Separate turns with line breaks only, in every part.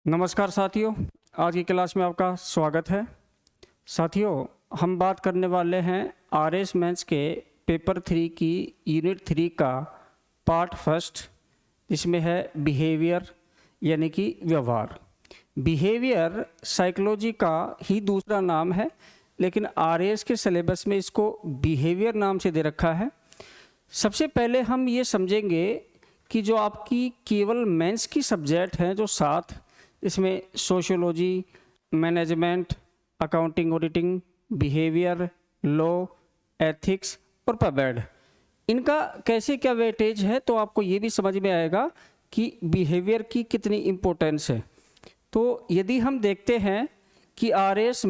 नमस्कार साथियों, आज की क्लास में आपका स्वागत है। साथियों, हम बात करने वाले हैं आरएस मेंस के पेपर 3 की यूनिट 3 का पार्ट फर्स्ट, जिसमें है बिहेवियर यानी कि व्यवहार। बिहेवियर साइकोलॉजी का ही दूसरा नाम है, लेकिन आरएस के सिलेबस में इसको बिहेवियर नाम से दे रखा है। सबसे पहले हम ये समझेंगे कि जो आपकी केवल मेंस की सब्जेक्ट हैं, जो 7, इसमें sociology, management, accounting auditing, behaviour, law, ethics और पबेड, इनका कैसे क्या वेटेज है, तो आपको ये भी समझ में आएगा कि बिहेवियर की कितनी इम्पोर्टेंस है। तो यदि हम देखते हैं कि आरएस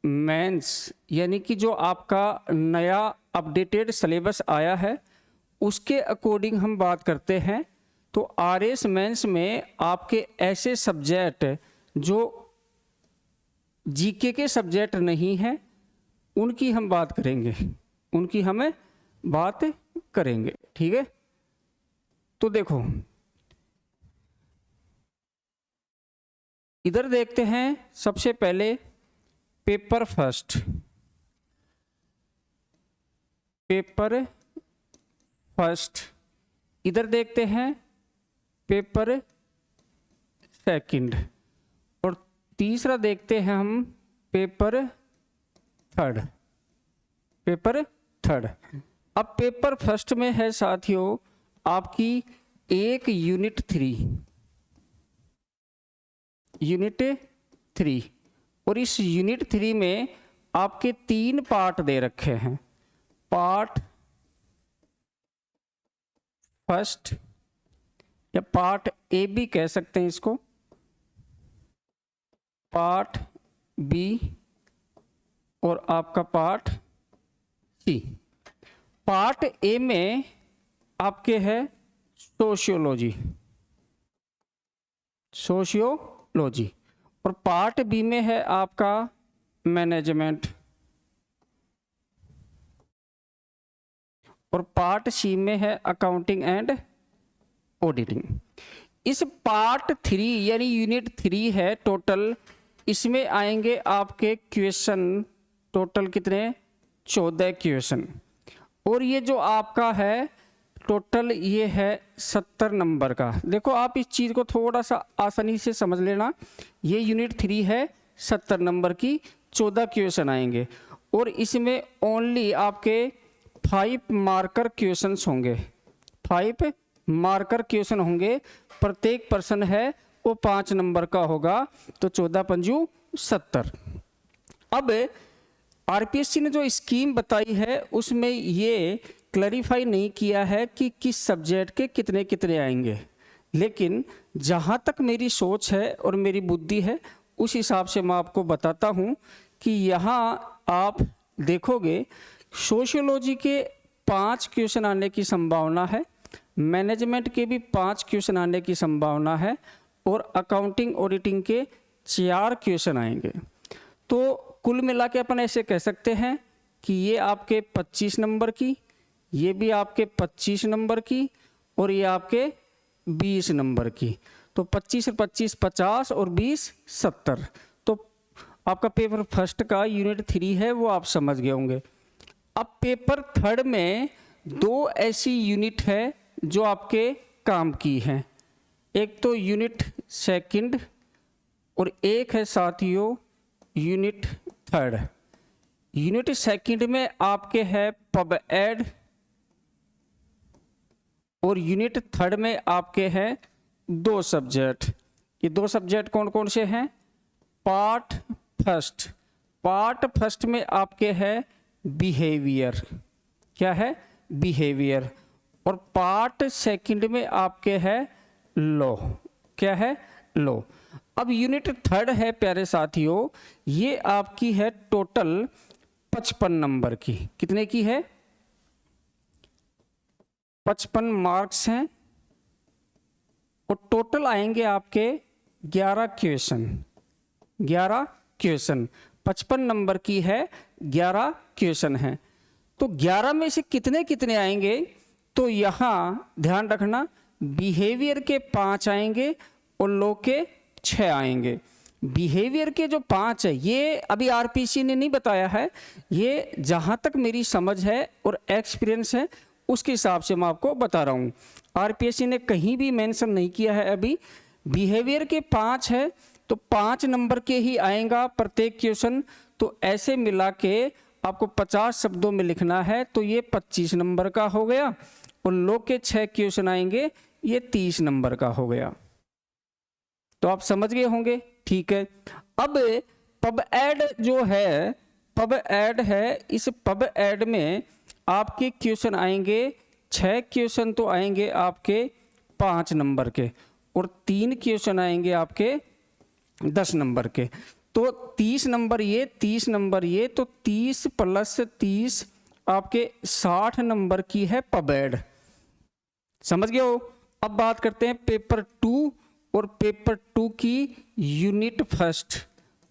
मेंस यानी कि जो आपका नया अपडेटेड सिलेबस आया है, उसके अकॉर्डिंग हम बात करते हैं, तो आरएस मेंस में आपके ऐसे सब्जेक्ट जो जीके के सब्जेक्ट नहीं हैं, उनकी हम बात करेंगे, ठीक है। तो देखो, इधर देखते हैं सबसे पहले पेपर फर्स्ट, इधर देखते हैं पेपर सेकंड, और तीसरा देखते हैं हम पेपर थर्ड। अब पेपर फर्स्ट में है साथियों आपकी एक यूनिट 3, और इस यूनिट 3 में आपके 3 पार्ट दे रखे हैं। पार्ट फर्स्ट या पार्ट ए भी कह सकते हैं इसको, पार्ट बी और आपका पार्ट सी। पार्ट ए में आपके है सोशियोलॉजी, और पार्ट बी में है आपका मैनेजमेंट, और पार्ट सी में है अकाउंटिंग एंड ऑडिटिंग। इस पार्ट 3 यानी यूनिट 3 है टोटल, इसमें आएंगे आपके क्वेश्चन टोटल कितने, 14 क्वेश्चन, और ये जो आपका है टोटल ये है 70 नंबर का। देखो, आप इस चीज़ को थोड़ा सा आसानी से समझ लेना, ये यूनिट 3 है, 70 नंबर की 14 क्वेश्चन आएंगे, और इसमें ओनली आपके 5 मार्कर क्वेश्चंस होंगे, 5 मार्कर क्वेश्चन होंगे। प्रत्येक पर्सन है वो 5 नंबर का होगा, तो 14 पंजू 70। अब आरपीएससी ने जो स्कीम बताई है उसमें ये क्लैरिफाई नहीं किया है कि किस सब्जेक्ट के कितने कितने आएंगे, लेकिन जहाँ तक मेरी सोच है और मेरी बुद्धि है, उस हिसाब से मैं आपको बताता हूँ कि यहाँ आप देखोगे सोशियोलॉजी के 5 क्वेश्चन आने की संभावना है, मैनेजमेंट के भी 5 क्वेश्चन आने की संभावना है, और अकाउंटिंग ऑडिटिंग के 4 क्वेश्चन आएंगे। तो कुल मिला के अपन ऐसे कह सकते हैं कि ये आपके 25 नंबर की, ये भी आपके 25 नंबर की, और ये आपके 20 नंबर की। तो 25 और 25 50 और 20 70। तो आपका पेपर फर्स्ट का यूनिट 3 है, वो आप समझ गए होंगे। अब पेपर थर्ड में 2 ऐसी यूनिट है जो आपके काम की हैं, एक तो यूनिट सेकंड और एक है साथियों यूनिट थर्ड। यूनिट सेकंड में आपके है पब एड, और यूनिट थर्ड में आपके हैं 2 सब्जेक्ट। ये 2 सब्जेक्ट कौन कौन से हैं? पार्ट फर्स्ट में आपके है बिहेवियर, क्या है? बिहेवियर। और पार्ट सेकंड में आपके है लॉ, क्या है? लॉ। अब यूनिट थर्ड है प्यारे साथियों, ये आपकी है टोटल 55 नंबर की। कितने की है? 55 मार्क्स हैं, और टोटल आएंगे आपके 11 क्वेश्चन। 55 नंबर की है, 11 क्वेश्चन हैं। तो 11 में से कितने कितने आएंगे, तो यहाँ ध्यान रखना बिहेवियर के 5 आएंगे और लॉ के 6 आएंगे। बिहेवियर के जो 5 है ये अभी आरपीसी ने नहीं बताया है, ये जहाँ तक मेरी समझ है और एक्सपीरियंस है उसके हिसाब से मैं आपको बता रहा हूँ। आरपीएससी ने कहीं भी मेंशन नहीं किया है अभी। बिहेवियर के 5 है तो 5 नंबर के ही आएगा प्रत्येक क्वेश्चन, तो ऐसे मिला के आपको 50 शब्दों में लिखना है, तो ये 25 नंबर का हो गया और लॉ के 6 क्वेश्चन आएंगे, ये 30 नंबर का हो गया। तो आप समझ गए होंगे, ठीक है। अब पब एड जो है, पब एड है, इस पब एड में आपके क्वेश्चन आएंगे 6 क्वेश्चन तो आएंगे आपके 5 नंबर के और 3 क्वेश्चन आएंगे आपके 10 नंबर के। तो 30 नंबर ये, 30 नंबर ये, तो 30 + 30 आपके 60 नंबर की है पब एड। समझ गए हो। अब बात करते हैं पेपर 2 और पेपर 2 की यूनिट फर्स्ट,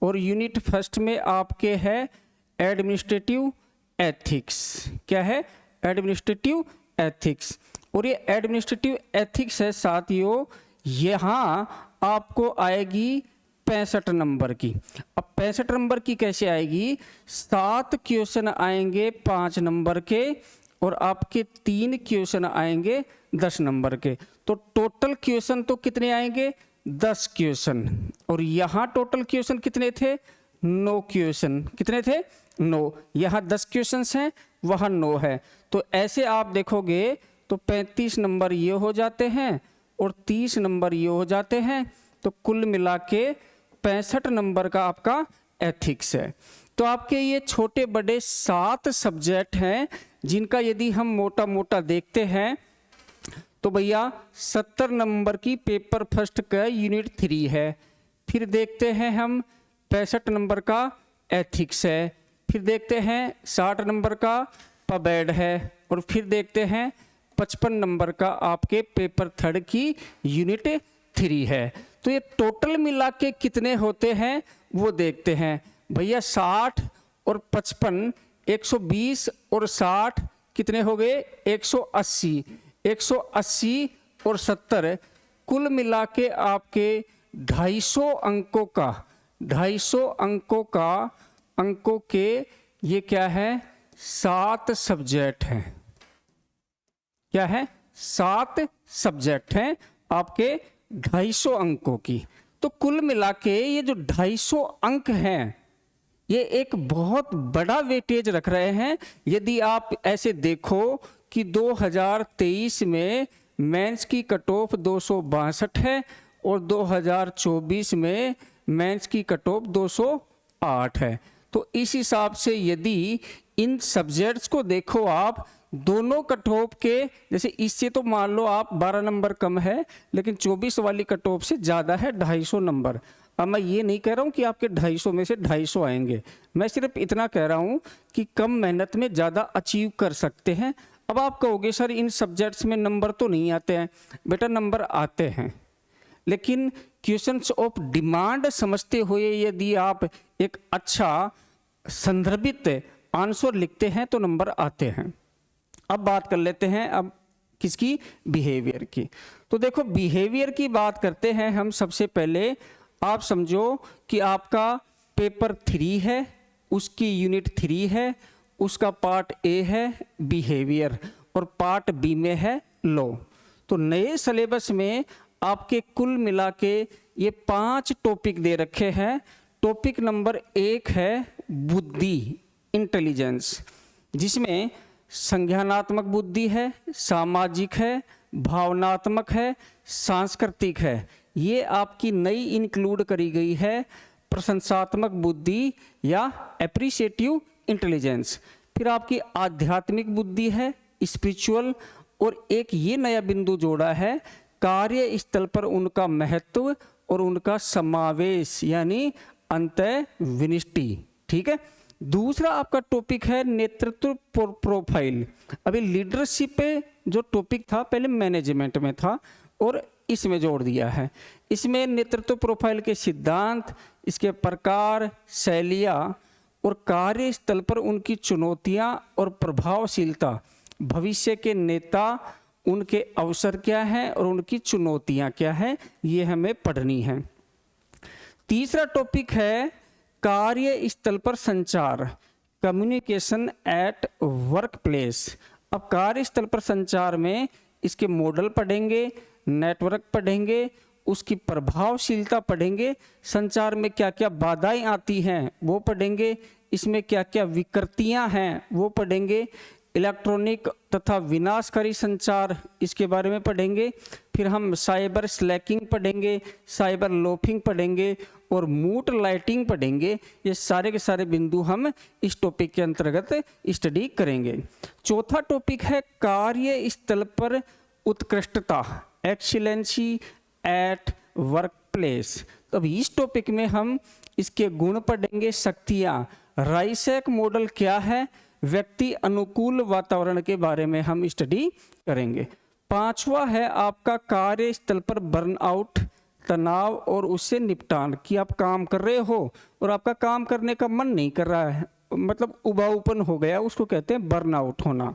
और यूनिट फर्स्ट में आपके है एडमिनिस्ट्रेटिव एथिक्स। क्या है? Administrative ethics. और ये एडमिनिस्ट्रेटिव एथिक्स है साथियों, यहाँ आपको आएगी 65 नंबर की। अब 65 नंबर की कैसे आएगी? 7 क्वेश्चन आएंगे 5 नंबर के और आपके 3 क्वेश्चन आएंगे 10 नंबर के। तो टोटल क्वेश्चन तो कितने आएंगे? 10 क्वेश्चन। और यहाँ टोटल क्वेश्चन कितने थे? 9 क्वेश्चन। कितने थे? 9। यहाँ 10 क्वेश्चन हैं, वहाँ 9 है। तो ऐसे आप देखोगे तो 35 नंबर ये हो जाते हैं और 30 नंबर ये हो जाते हैं, तो कुल मिला के 65 नंबर का आपका एथिक्स है। तो आपके ये छोटे बड़े 7 सब्जेक्ट हैं जिनका यदि हम मोटा मोटा देखते हैं तो भैया 70 नंबर की पेपर फर्स्ट का यूनिट 3 है। फिर देखते हैं हम 65 नंबर का एथिक्स है, फिर देखते हैं 60 नंबर का पब एड है, और फिर देखते हैं 55 नंबर का आपके पेपर थर्ड की यूनिट 3 है। तो ये टोटल मिला के कितने होते हैं वो देखते हैं भैया। 60 और 55 120 और 60 कितने हो गए? 180। 180 और 70 कुल मिला के आपके 250 अंकों का, 250 अंकों के ये क्या है? 7 सब्जेक्ट हैं। क्या है? 7 सब्जेक्ट हैं आपके 250 अंकों की। तो कुल मिला के ये जो 250 अंक हैं ये एक बहुत बड़ा वेटेज रख रहे हैं। यदि आप ऐसे देखो कि 2023 में मेंस की कट ऑफ 262 है और 2024 में मेंस की कट ऑफ 208 है। तो इस हिसाब से यदि इन सब्जेक्ट्स को देखो आप दोनों कट ऑफ के, जैसे इससे तो मान लो आप 12 नंबर कम है, लेकिन 24 वाली कट ऑफ से ज़्यादा है 250 नंबर। अब मैं ये नहीं कह रहा हूँ कि आपके 250 में से 250 आएंगे, मैं सिर्फ इतना कह रहा हूँ कि कम मेहनत में ज़्यादा अचीव कर सकते हैं। अब आप कहोगे सर इन सब्जेक्ट्स में नंबर तो नहीं आते हैं। बेटा नंबर आते हैं, लेकिन क्वेश्चंस ऑफ डिमांड समझते हुए यदि आप एक अच्छा संदर्भित आंसर लिखते हैं तो नंबर आते हैं। अब बात कर लेते हैं अब किसकी? बिहेवियर की। तो देखो बिहेवियर की बात करते हैं हम। सबसे पहले आप समझो कि आपका पेपर 3 है, उसकी यूनिट 3 है, उसका पार्ट ए है बिहेवियर और पार्ट बी में है लॉ। तो नए सिलेबस में आपके कुल मिला के ये 5 टॉपिक दे रखे हैं। टॉपिक नंबर 1 है बुद्धि, इंटेलिजेंस, जिसमें संज्ञानात्मक बुद्धि है, सामाजिक है, भावनात्मक है, सांस्कृतिक है। ये आपकी नई इंक्लूड करी गई है प्रशंसात्मक बुद्धि या एप्रिशिएटिव इंटेलिजेंस। फिर आपकी आध्यात्मिक बुद्धि है, स्पिरिचुअल, और एक ये नया बिंदु जोड़ा है कार्य स्थल पर उनका महत्व और उनका समावेश यानी अंतर्विनिष्टि। ठीक है। दूसरा आपका टॉपिक है नेतृत्व प्रोफाइल। अभी लीडरशिप पे जो टॉपिक था पहले मैनेजमेंट में था और इसमें जोड़ दिया है। इसमें नेतृत्व प्रोफाइल के सिद्धांत, इसके प्रकार, शैलियाँ और कार्यस्थल पर उनकी चुनौतियां और प्रभावशीलता, भविष्य के नेता, उनके अवसर क्या हैं और उनकी चुनौतियां क्या हैं, ये हमें पढ़नी है। तीसरा टॉपिक है कार्य स्थल पर संचार, कम्युनिकेशन एट वर्क प्लेस। अब कार्यस्थल पर संचार में इसके मॉडल पढ़ेंगे, नेटवर्क पढ़ेंगे, उसकी प्रभावशीलता पढ़ेंगे, संचार में क्या क्या बाधाएं आती हैं वो पढ़ेंगे, इसमें क्या क्या विकृतियां हैं वो पढ़ेंगे, इलेक्ट्रॉनिक तथा विनाशकारी संचार इसके बारे में पढ़ेंगे। फिर हम साइबर स्लैकिंग पढ़ेंगे, साइबर लोफिंग पढ़ेंगे और मूड लाइटिंग पढ़ेंगे। ये सारे के सारे बिंदु हम इस टॉपिक के अंतर्गत स्टडी करेंगे। चौथा टॉपिक है कार्य स्थल पर उत्कृष्टता, एक्सीलेंसी एट वर्क प्लेस। तो अब इस टॉपिक में हम इसके गुण पढ़ेंगे, शक्तियाँ, राइसेक मॉडल क्या है, व्यक्ति अनुकूल वातावरण के बारे में हम स्टडी करेंगे। पांचवा है आपका कार्यस्थल पर बर्नआउट, तनाव और उससे निपटान, कि आप काम कर रहे हो और आपका काम करने का मन नहीं कर रहा है, मतलब उबाऊपन हो गया, उसको कहते हैं बर्नआउट होना।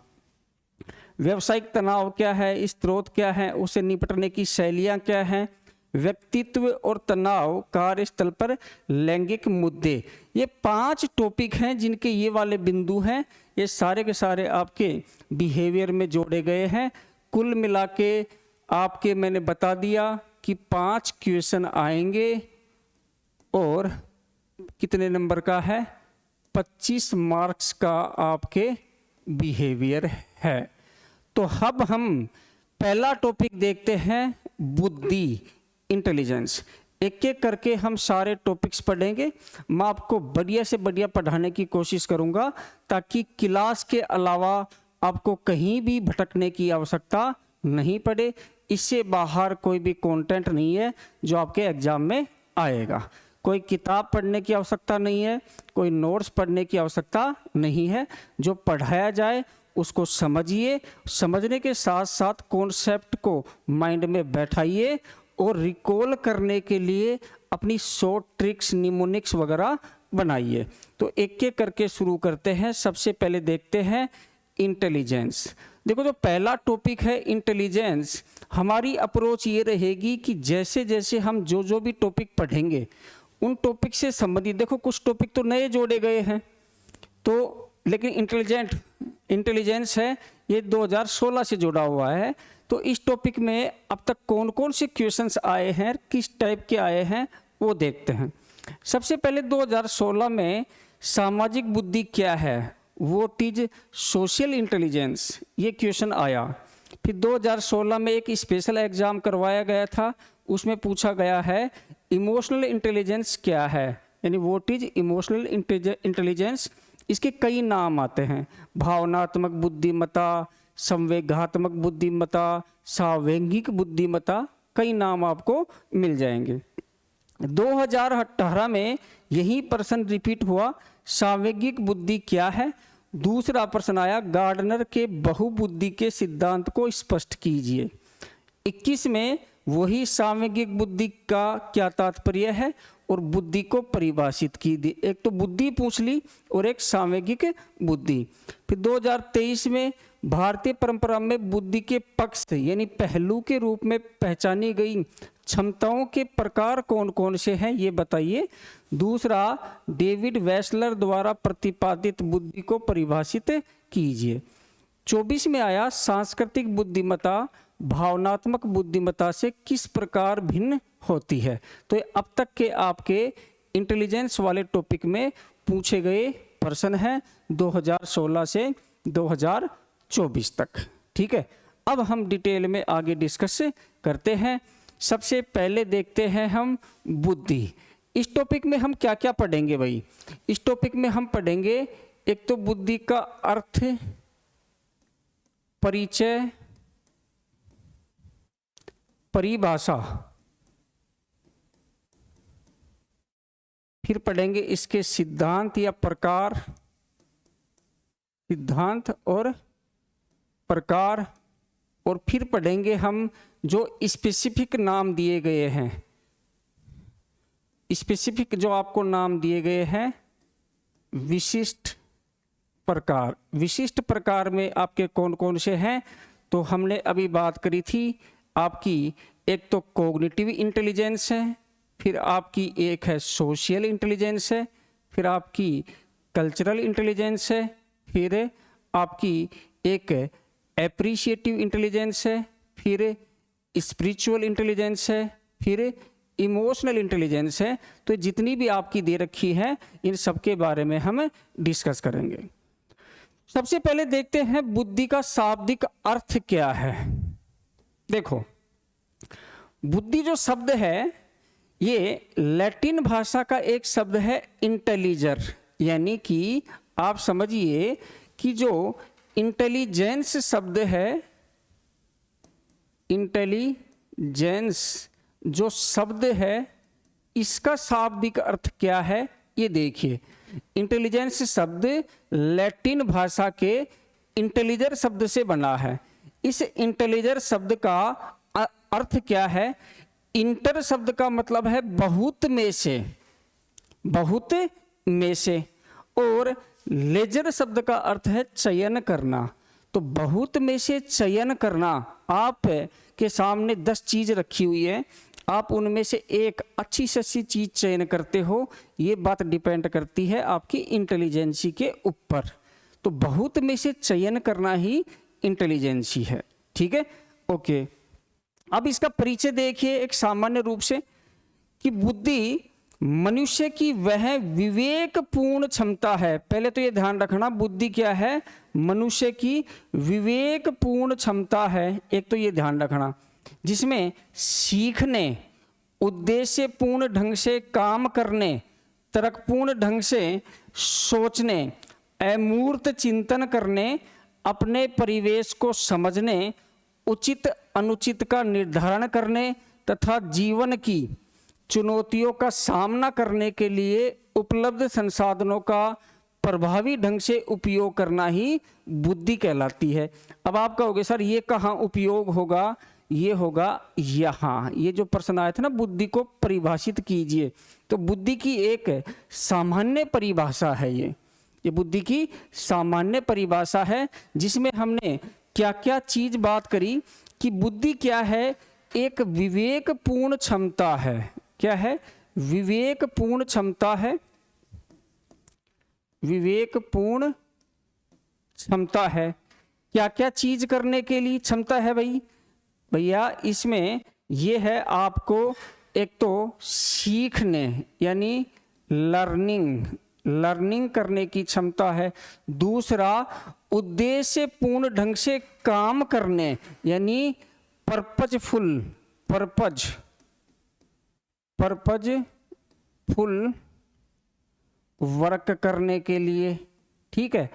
व्यवसायिक तनाव क्या है, स्रोत क्या है, उससे निपटने की शैलियाँ क्या हैं, व्यक्तित्व और तनाव, कार्यस्थल पर लैंगिक मुद्दे। ये 5 टॉपिक हैं जिनके ये वाले बिंदु हैं, ये सारे के सारे आपके बिहेवियर में जोड़े गए हैं। कुल मिला के आपके मैंने बता दिया कि 5 क्वेश्चन आएंगे और कितने नंबर का है, 25 मार्क्स का आपके बिहेवियर है। तो अब हम पहला टॉपिक देखते हैं, बुद्धि, इंटेलिजेंस। एक एक करके हम सारे टॉपिक्स पढ़ेंगे। मैं आपको बढ़िया से बढ़िया पढ़ाने की कोशिश करूंगा ताकि क्लास के अलावा आपको कहीं भी भटकने की आवश्यकता नहीं पड़े। इससे बाहर कोई भी कंटेंट नहीं है जो आपके एग्जाम में आएगा। कोई किताब पढ़ने की आवश्यकता नहीं है, कोई नोट्स पढ़ने की आवश्यकता नहीं है। जो पढ़ाया जाए उसको समझिए, समझने के साथ साथ कॉन्सेप्ट को माइंड में बैठाइए और रिकॉल करने के लिए अपनी शॉर्ट ट्रिक्स, निमोनिक्स वगैरह बनाइए। तो एक एक करके शुरू करते हैं। सबसे पहले देखते हैं इंटेलिजेंस। देखो जो पहला टॉपिक है इंटेलिजेंस, हमारी अप्रोच ये रहेगी कि जैसे जैसे हम जो भी टॉपिक पढ़ेंगे उन टॉपिक से संबंधित, देखो कुछ टॉपिक तो नए जोड़े गए हैं तो, लेकिन इंटेलिजेंस है ये 2016 से जुड़ा हुआ है। तो इस टॉपिक में अब तक कौन कौन से क्वेश्चंस आए हैं, किस टाइप के आए हैं वो देखते हैं। सबसे पहले 2016 में सामाजिक बुद्धि क्या है, व्हाट इज सोशल इंटेलिजेंस, ये क्वेश्चन आया। फिर 2016 में एक स्पेशल एग्जाम करवाया गया था, उसमें पूछा गया है इमोशनल इंटेलिजेंस क्या है, यानी व्हाट इज इमोशनल इंटेलिजेंस। इसके कई नाम आते हैं, भावनात्मक बुद्धिमत्ता, संवेगात्मक बुद्धिमत्ता, सावैंगिक बुद्धिमत्ता, कई नाम आपको मिल जाएंगे। 2018 में यही प्रश्न रिपीट हुआ, सावैंगिक बुद्धि क्या है। दूसरा प्रश्न आया, गार्डनर के बहुबुद्धि के सिद्धांत को स्पष्ट कीजिए। 21 में वही सावैंगिक बुद्धि का क्या तात्पर्य है और बुद्धि को परिभाषित की दी। एक तो बुद्धि पूछ ली और एक सावैंगिक बुद्धि। फिर 2023 में भारतीय परंपरा में बुद्धि के पक्ष यानी पहलू के रूप में पहचानी गई क्षमताओं के प्रकार कौन कौन से हैं ये बताइए। दूसरा, डेविड वेस्लर द्वारा प्रतिपादित बुद्धि को परिभाषित कीजिए। 24 में आया, सांस्कृतिक बुद्धिमत्ता भावनात्मक बुद्धिमत्ता से किस प्रकार भिन्न होती है। तो अब तक के आपके इंटेलिजेंस वाले टॉपिक में पूछे गए प्रश्न हैं 2016 से 2024 तक। ठीक है, अब हम डिटेल में आगे डिस्कस करते हैं। सबसे पहले देखते हैं हम बुद्धि। इस टॉपिक में हम क्या क्या पढ़ेंगे भाई। इस टॉपिक में हम पढ़ेंगे एक तो बुद्धि का अर्थ, परिचय, परिभाषा, फिर पढ़ेंगे इसके सिद्धांत या प्रकार, सिद्धांत और प्रकार, और फिर पढ़ेंगे हम जो स्पेसिफिक नाम दिए गए हैं, स्पेसिफिक जो आपको नाम दिए गए हैं विशिष्ट प्रकार। विशिष्ट प्रकार में आपके कौन कौन से हैं? तो हमने अभी बात करी थी आपकी, एक तो कॉग्निटिव इंटेलिजेंस है, फिर आपकी एक है सोशल इंटेलिजेंस है, फिर आपकी कल्चरल इंटेलिजेंस है, फिर आपकी एक एप्रिशिएटिव इंटेलिजेंस है, फिर स्पिरिचुअल इंटेलिजेंस है, फिर इमोशनल इंटेलिजेंस है। तो जितनी भी आपकी दे रखी है इन सब के बारे में हम डिस्कस करेंगे। सबसे पहले देखते हैं बुद्धि का शाब्दिक अर्थ क्या है। देखो, बुद्धि जो शब्द है ये लैटिन भाषा का एक शब्द है इंटेलिजर, यानी कि आप समझिए कि जो इंटेलिजेंस शब्द है, इंटेलिजेंस जो शब्द है इसका शाब्दिक अर्थ क्या है ये देखिए। इंटेलिजेंस शब्द लैटिन भाषा के इंटेलिजर शब्द से बना है। इस इंटेलिजर शब्द का अर्थ क्या है? इंटर शब्द का मतलब है बहुत में से, बहुत में से, और लेजर शब्द का अर्थ है चयन करना। तो बहुत में से चयन करना, आप के सामने 10 चीज रखी हुई है, आप उनमें से एक अच्छी से अच्छी चीज चयन करते हो, ये बात डिपेंड करती है आपकी इंटेलिजेंसी के ऊपर। तो बहुत में से चयन करना ही इंटेलिजेंसी है। ठीक है, ओके। अब इसका परिचय देखिए एक सामान्य रूप से, कि बुद्धि मनुष्य की वह विवेकपूर्ण क्षमता है। पहले तो ये ध्यान रखना, बुद्धि क्या है? मनुष्य की विवेकपूर्ण क्षमता है। एक तो ये ध्यान रखना, जिसमें सीखने, उद्देश्यपूर्ण ढंग से काम करने, तर्कपूर्ण ढंग से सोचने, अमूर्त चिंतन करने, अपने परिवेश को समझने, उचित अनुचित का निर्धारण करने तथा जीवन की चुनौतियों का सामना करने के लिए उपलब्ध संसाधनों का प्रभावी ढंग से उपयोग करना ही बुद्धि कहलाती है। अब आप कहोगे सर ये कहाँ उपयोग होगा? ये होगा यहाँ। ये जो प्रश्न आया था ना, बुद्धि को परिभाषित कीजिए, तो बुद्धि की एक सामान्य परिभाषा है ये बुद्धि की सामान्य परिभाषा है, जिसमें हमने क्या क्या चीज बात करी कि बुद्धि क्या है? एक विवेकपूर्ण क्षमता है। क्या है? विवेकपूर्ण क्षमता है। विवेकपूर्ण क्षमता है। क्या क्या चीज करने के लिए क्षमता है भैया? इसमें ये है आपको, एक तो सीखने यानी लर्निंग करने की क्षमता है। दूसरा उद्देश्यपूर्ण ढंग से काम करने यानी पर्पजफुल वर्क करने के लिए। ठीक है।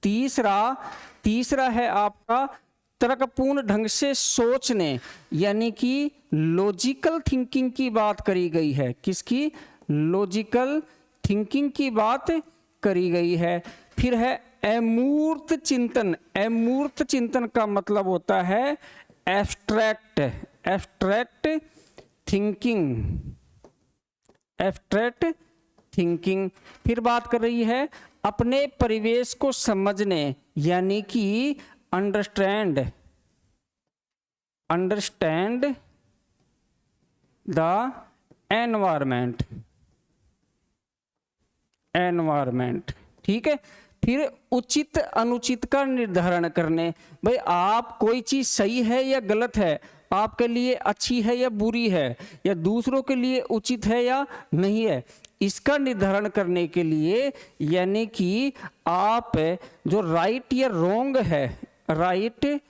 तीसरा है आपका तर्कपूर्ण ढंग से सोचने, यानी कि लॉजिकल थिंकिंग की बात करी गई है। किसकी? लॉजिकल थिंकिंग की बात करी गई है। फिर है अमूर्त चिंतन। अमूर्त चिंतन का मतलब होता है एब्स्ट्रैक्ट थिंकिंग। फिर बात कर रही है अपने परिवेश को समझने, यानी कि अंडरस्टैंड द एनवायरमेंट। ठीक है। फिर उचित अनुचित का निर्धारण करने, भाई आप कोई चीज सही है या गलत है, आपके लिए अच्छी है या बुरी है, या दूसरों के लिए उचित है या नहीं है, इसका निर्धारण करने के लिए, यानी कि आप जो राइट या रोंग है, राइट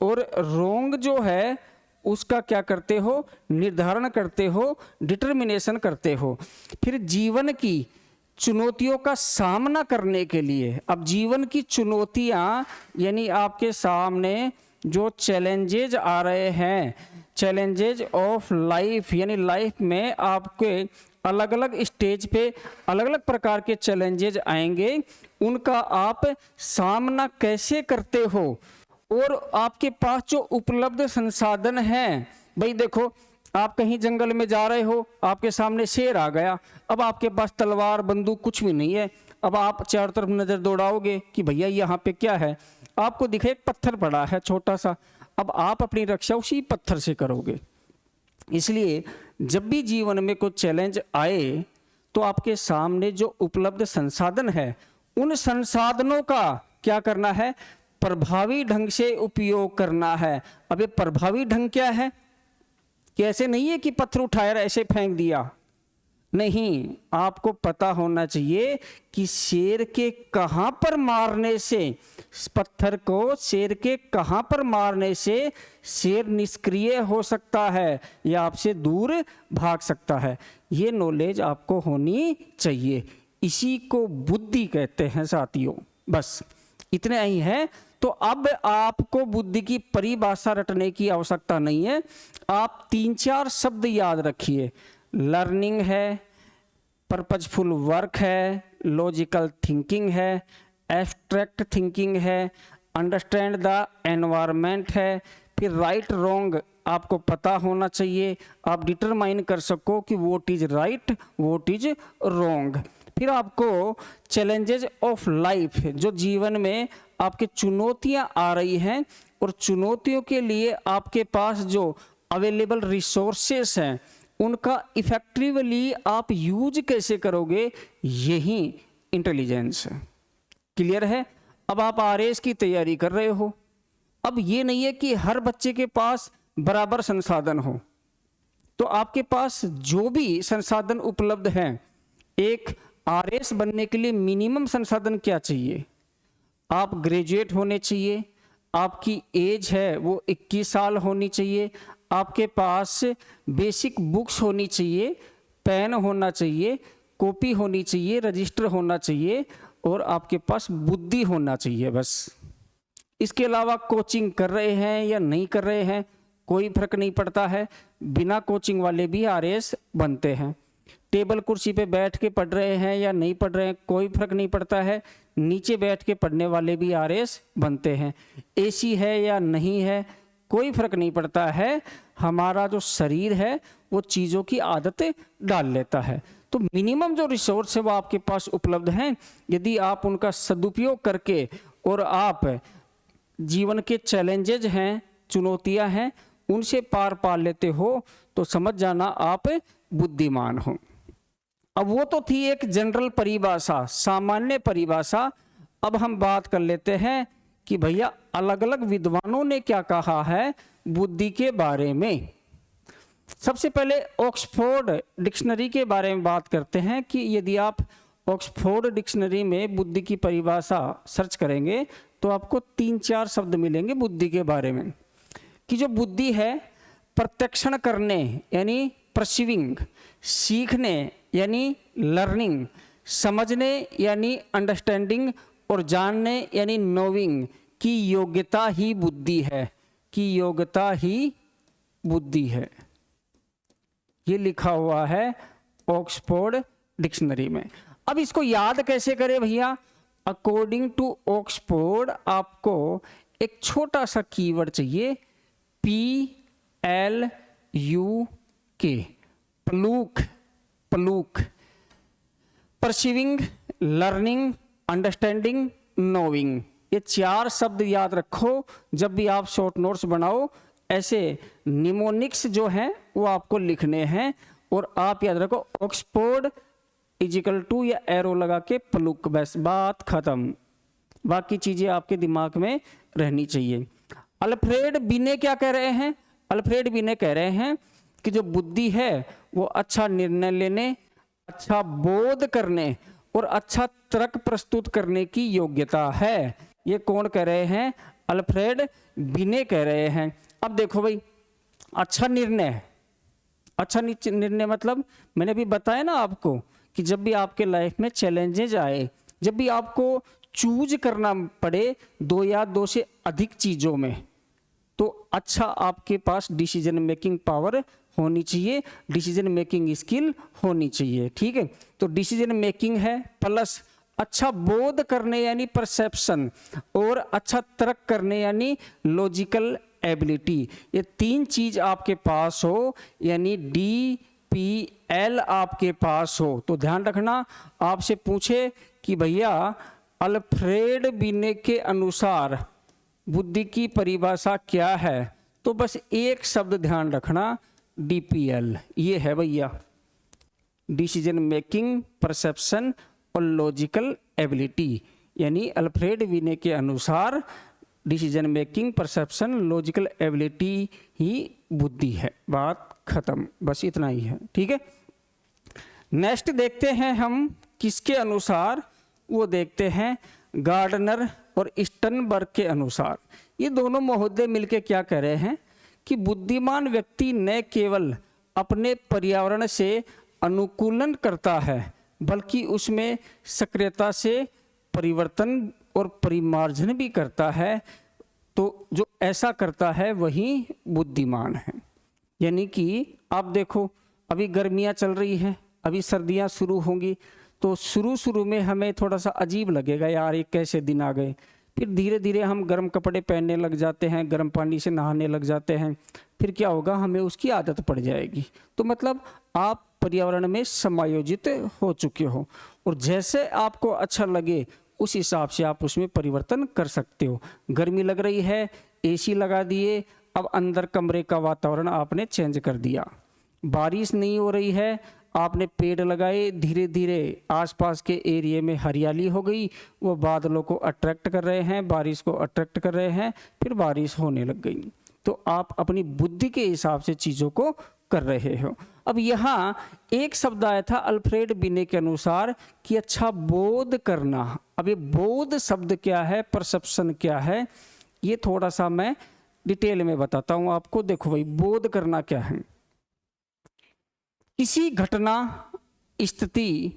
और रोंग जो है उसका क्या करते हो? निर्धारण करते हो, डिटर्मिनेशन करते हो। फिर जीवन की चुनौतियों का सामना करने के लिए, अब जीवन की चुनौतियां यानी आपके सामने जो चैलेंजेज आ रहे हैं, चैलेंजेज ऑफ लाइफ, यानी लाइफ में आपके अलग अलग स्टेज पे अलग अलग प्रकार के चैलेंजेज आएंगे, उनका आप सामना कैसे करते हो, और आपके पास जो उपलब्ध संसाधन हैं। भाई देखो, आप कहीं जंगल में जा रहे हो, आपके सामने शेर आ गया, अब आपके पास तलवार बंदूक कुछ भी नहीं है, अब आप चारों तरफ नज़र दौड़ाओगे कि भैया यहाँ पे क्या है, आपको दिखे एक पत्थर पड़ा है छोटा सा, अब आप अपनी रक्षा उसी पत्थर से करोगे। इसलिए जब भी जीवन में कोई चैलेंज आए तो आपके सामने जो उपलब्ध संसाधन है उन संसाधनों का क्या करना है, प्रभावी ढंग से उपयोग करना है। अब ये प्रभावी ढंग क्या है कि ऐसे नहीं है कि पत्थर उठाया ऐसे फेंक दिया, नहीं, आपको पता होना चाहिए कि शेर के कहां पर मारने से, पत्थर को शेर के कहां पर मारने से शेर निष्क्रिय हो सकता है या आपसे दूर भाग सकता है। ये नॉलेज आपको होनी चाहिए, इसी को बुद्धि कहते हैं साथियों। बस इतना ही है। तो अब आपको बुद्धि की परिभाषा रटने की आवश्यकता नहीं है, आप 3-4 शब्द याद रखिए। लर्निंग है, पर्पजफुल वर्क है, लॉजिकल थिंकिंग है, एब्स्ट्रैक्ट थिंकिंग है, अंडरस्टैंड द एनवायरनमेंट है, फिर राइट रॉन्ग आपको पता होना चाहिए, आप डिटरमाइन कर सको कि what is right what is wrong. फिर आपको चैलेंजेस ऑफ लाइफ, जो जीवन में आपके चुनौतियां आ रही हैं और चुनौतियों के लिए आपके पास जो अवेलेबल रिसोर्सेस हैं उनका इफेक्टिवली आप यूज कैसे करोगे, यही इंटेलिजेंस है। क्लियर है। अब आप आरएस की तैयारी कर रहे हो, अब ये नहीं है कि हर बच्चे के पास बराबर संसाधन हो, तो आपके पास जो भी संसाधन उपलब्ध हैं, एक आरएस बनने के लिए मिनिमम संसाधन क्या चाहिए, आप ग्रेजुएट होने चाहिए, आपकी एज है वो 21 साल होनी चाहिए, आपके पास बेसिक बुक्स होनी चाहिए, पेन होना चाहिए, कॉपी होनी चाहिए, रजिस्टर होना चाहिए और आपके पास बुद्धि होना चाहिए। बस इसके अलावा कोचिंग कर रहे हैं या नहीं कर रहे हैं कोई फर्क नहीं पड़ता है, बिना कोचिंग वाले भी आरएएस बनते हैं। टेबल कुर्सी पे बैठ के पढ़ रहे हैं या नहीं पढ़ रहे हैं कोई फर्क नहीं पड़ता है, नीचे बैठ के पढ़ने वाले भी आरएएस बनते हैं। एसी है या नहीं है कोई फर्क नहीं पड़ता है, हमारा जो शरीर है वो चीज़ों की आदतें डाल लेता है। तो मिनिमम जो रिसोर्स है वो आपके पास उपलब्ध हैं, यदि आप उनका सदुपयोग करके और आप जीवन के चैलेंजेज हैं, चुनौतियां हैं, उनसे पार पा लेते हो तो समझ जाना आप बुद्धिमान हो। अब वो तो थी एक जनरल परिभाषा, सामान्य परिभाषा। अब हम बात कर लेते हैं कि भैया अलग अलग विद्वानों ने क्या कहा है बुद्धि के बारे में। सबसे पहले ऑक्सफोर्ड डिक्शनरी के बारे में बात करते हैं कि यदि आप ऑक्सफोर्ड डिक्शनरी में बुद्धि की परिभाषा सर्च करेंगे तो आपको 3-4 शब्द मिलेंगे बुद्धि के बारे में, कि जो बुद्धि है प्रत्यक्षण करने यानी परसीविंग, सीखने यानी लर्निंग, समझने यानी अंडरस्टैंडिंग और जानने यानी नोविंग की योग्यता ही बुद्धि है, की योग्यता ही बुद्धि है। ये लिखा हुआ है ऑक्सफोर्ड डिक्शनरी में। अब इसको याद कैसे करें भैया, अकॉर्डिंग टू ऑक्सफोर्ड आपको एक छोटा सा कीवर्ड चाहिए, PLUK, प्लूक, प्लूक, परसीविंग, लर्निंग, अंडरस्टैंडिंग, नोविंग। ये 4 शब्द याद रखो जब भी आप शॉर्ट नोट्स बनाओ। ऐसे निमोनिक्स जो हैं वो आपको लिखने हैं और आप याद रखो ऑक्सफोर्ड इजिकल टू या एरो लगा के प्लूक, बस बात खत्म। बाकी चीजें आपके दिमाग में रहनी चाहिए। अल्फ्रेड बिने क्या कह रहे हैं, अल्फ्रेड बिने कह रहे हैं कि जो बुद्धि है वो अच्छा निर्णय लेने, अच्छा बोध करने और अच्छा तर्क प्रस्तुत करने की योग्यता है। ये कौन कह रहे हैं, अल्फ्रेड बिने कह रहे हैं। अब देखो भाई, अच्छा निर्णय, अच्छा निर्णय मतलब मैंने भी बताया ना आपको कि जब भी आपके लाइफ में चैलेंजेस आए, जब भी आपको चूज करना पड़े 2 या 2 से अधिक चीजों में, तो अच्छा आपके पास डिसीजन मेकिंग पावर होनी चाहिए, डिसीजन मेकिंग स्किल होनी चाहिए। ठीक है, तो डिसीजन मेकिंग है प्लस अच्छा बोध करने यानी परसेप्शन और अच्छा तर्क करने यानी लॉजिकल एबिलिटी। ये 3 चीज आपके पास हो यानी DPL आपके पास हो। तो ध्यान रखना, आपसे पूछे कि भैया अल्फ्रेड बिने के अनुसार बुद्धि की परिभाषा क्या है, तो बस एक शब्द ध्यान रखना, डीपीएल। ये है भैया, डिसीजन मेकिंग, परसेप्शन और लॉजिकल एबिलिटी। यानी अल्फ्रेड बिने के अनुसार decision making, perception, logical ability ही बुद्धि है। बात खत्म, बस इतना ही है। ठीक है, नेक्स्ट देखते हैं हम किसके अनुसार, वो देखते हैं गार्डनर और स्टर्नबर्ग के अनुसार। ये दोनों महोदय मिलकर क्या कह रहे हैं कि बुद्धिमान व्यक्ति न केवल अपने पर्यावरण से अनुकूलन करता है बल्कि उसमें सक्रियता से परिवर्तन और परिमार्जन भी करता है। तो जो ऐसा करता है वही बुद्धिमान है। यानी कि आप देखो, अभी गर्मियाँ चल रही हैं, अभी सर्दियाँ शुरू होंगी, तो शुरू में हमें थोड़ा सा अजीब लगेगा, यार ये कैसे दिन आ गए। फिर धीरे धीरे हम गर्म कपड़े पहनने लग जाते हैं, गर्म पानी से नहाने लग जाते हैं, फिर क्या होगा, हमें उसकी आदत पड़ जाएगी। तो मतलब आप पर्यावरण में समायोजित हो चुके हो, और जैसे आपको अच्छा लगे उस हिसाब से आप उसमें परिवर्तन कर सकते हो। गर्मी लग रही है, एसी लगा दिए, अब अंदर कमरे का वातावरण आपने चेंज कर दिया। बारिश नहीं हो रही है, आपने पेड़ लगाए, धीरे धीरे आसपास के एरिया में हरियाली हो गई, वो बादलों को अट्रैक्ट कर रहे हैं, बारिश को अट्रैक्ट कर रहे हैं, फिर बारिश होने लग गई। तो आप अपनी बुद्धि के हिसाब से चीज़ों को कर रहे हो। अब यहाँ एक शब्द आया था अल्फ्रेड बिने के अनुसार कि अच्छा बोध करना। अब ये बोध शब्द क्या है, परसेप्शन क्या है, ये थोड़ा सा मैं डिटेल में बताता हूँ आपको। देखो भाई, बोध करना क्या है, किसी घटना, स्थिति,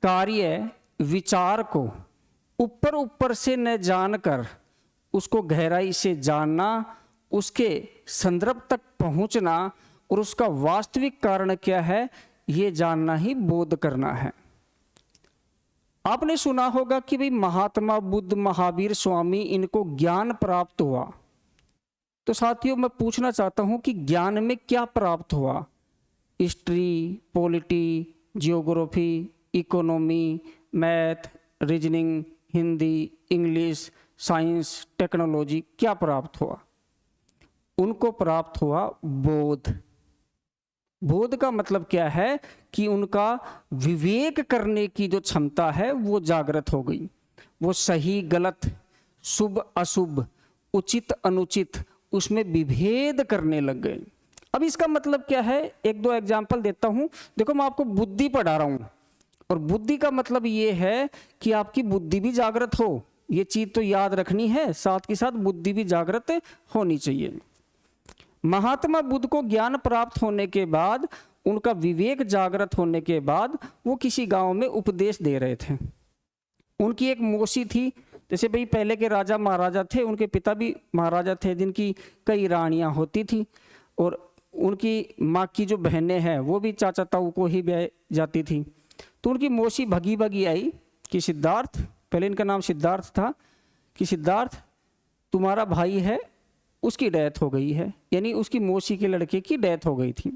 कार्य, विचार को ऊपर ऊपर से न जानकर उसको गहराई से जानना, उसके संदर्भ तक पहुंचना और उसका वास्तविक कारण क्या है ये जानना ही बोध करना है। आपने सुना होगा कि भाई महात्मा बुद्ध, महावीर, स्वामी, इनको ज्ञान प्राप्त हुआ। तो साथियों, मैं पूछना चाहता हूं कि ज्ञान में क्या प्राप्त हुआ? History, polity, geography, economy, math, reasoning, Hindi, English, science, technology, क्या प्राप्त हुआ? उनको प्राप्त हुआ बोध। बोध का मतलब क्या है कि उनका विवेक करने की जो क्षमता है वो जागृत हो गई। वो सही गलत, शुभ अशुभ, उचित अनुचित, उसमें विभेद करने लग गए। अब इसका मतलब क्या है, एक दो एग्जाम्पल देता हूं। देखो, मैं आपको बुद्धि पढ़ा रहा हूं, और बुद्धि का मतलब ये है कि आपकी बुद्धि भी जागृत हो। ये चीज तो याद रखनी है, साथ के साथ बुद्धि भी जागृत होनी चाहिए। महात्मा बुद्ध को ज्ञान प्राप्त होने के बाद, उनका विवेक जागृत होने के बाद, वो किसी गांव में उपदेश दे रहे थे। उनकी एक मौसी थी, जैसे भाई पहले के राजा महाराजा थे, उनके पिता भी महाराजा थे, जिनकी कई रानियां होती थी, और उनकी माँ की जो बहनें हैं वो भी चाचा ताऊ को ही ब्याह जाती थी। तो उनकी मौसी भगी भगी आई कि सिद्धार्थ, पहले इनका नाम सिद्धार्थ था, कि सिद्धार्थ तुम्हारा भाई है, उसकी डेथ हो गई है, यानी उसकी मौसी के लड़के की डेथ हो गई थी।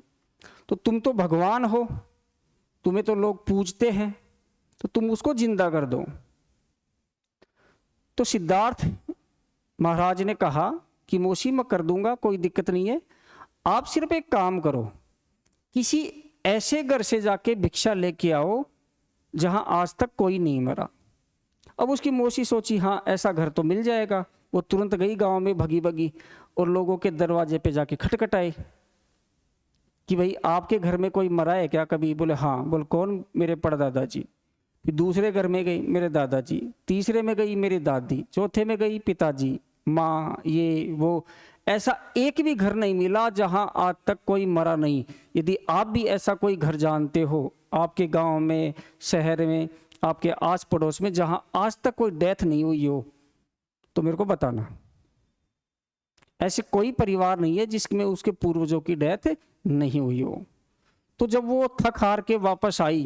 तो तुम तो भगवान हो, तुम्हें तो लोग पूजते हैं, तो तुम उसको जिंदा कर दो। तो सिद्धार्थ महाराज ने कहा कि मौसी मैं कर दूंगा, कोई दिक्कत नहीं है, आप सिर्फ एक काम करो, किसी ऐसे घर से जाके भिक्षा लेके आओ जहां आज तक कोई नहीं मरा। अब उसकी मौसी सोची, हाँ ऐसा घर तो मिल जाएगा। वो तुरंत गई गांव में भगी भगी, और लोगों के दरवाजे पे जाके खटखटाए कि भाई आपके घर में कोई मरा है क्या कभी? बोले हाँ। बोले कौन? मेरे परदादा जी। फिर दूसरे घर में गई, मेरे दादाजी। तीसरे में गई, मेरी दादी। चौथे में गई, पिताजी, माँ, ये वो। ऐसा एक भी घर नहीं मिला जहां आज तक कोई मरा नहीं। यदि आप भी ऐसा कोई घर जानते हो आपके गांव में, शहर में, आपके आस पड़ोस में, जहां आज तक कोई डेथ नहीं हुई हो, तो मेरे को बताना। ऐसे कोई परिवार नहीं है जिसमें उसके पूर्वजों की डेथ नहीं हुई हो। तो जब वो थक हार के वापस आई,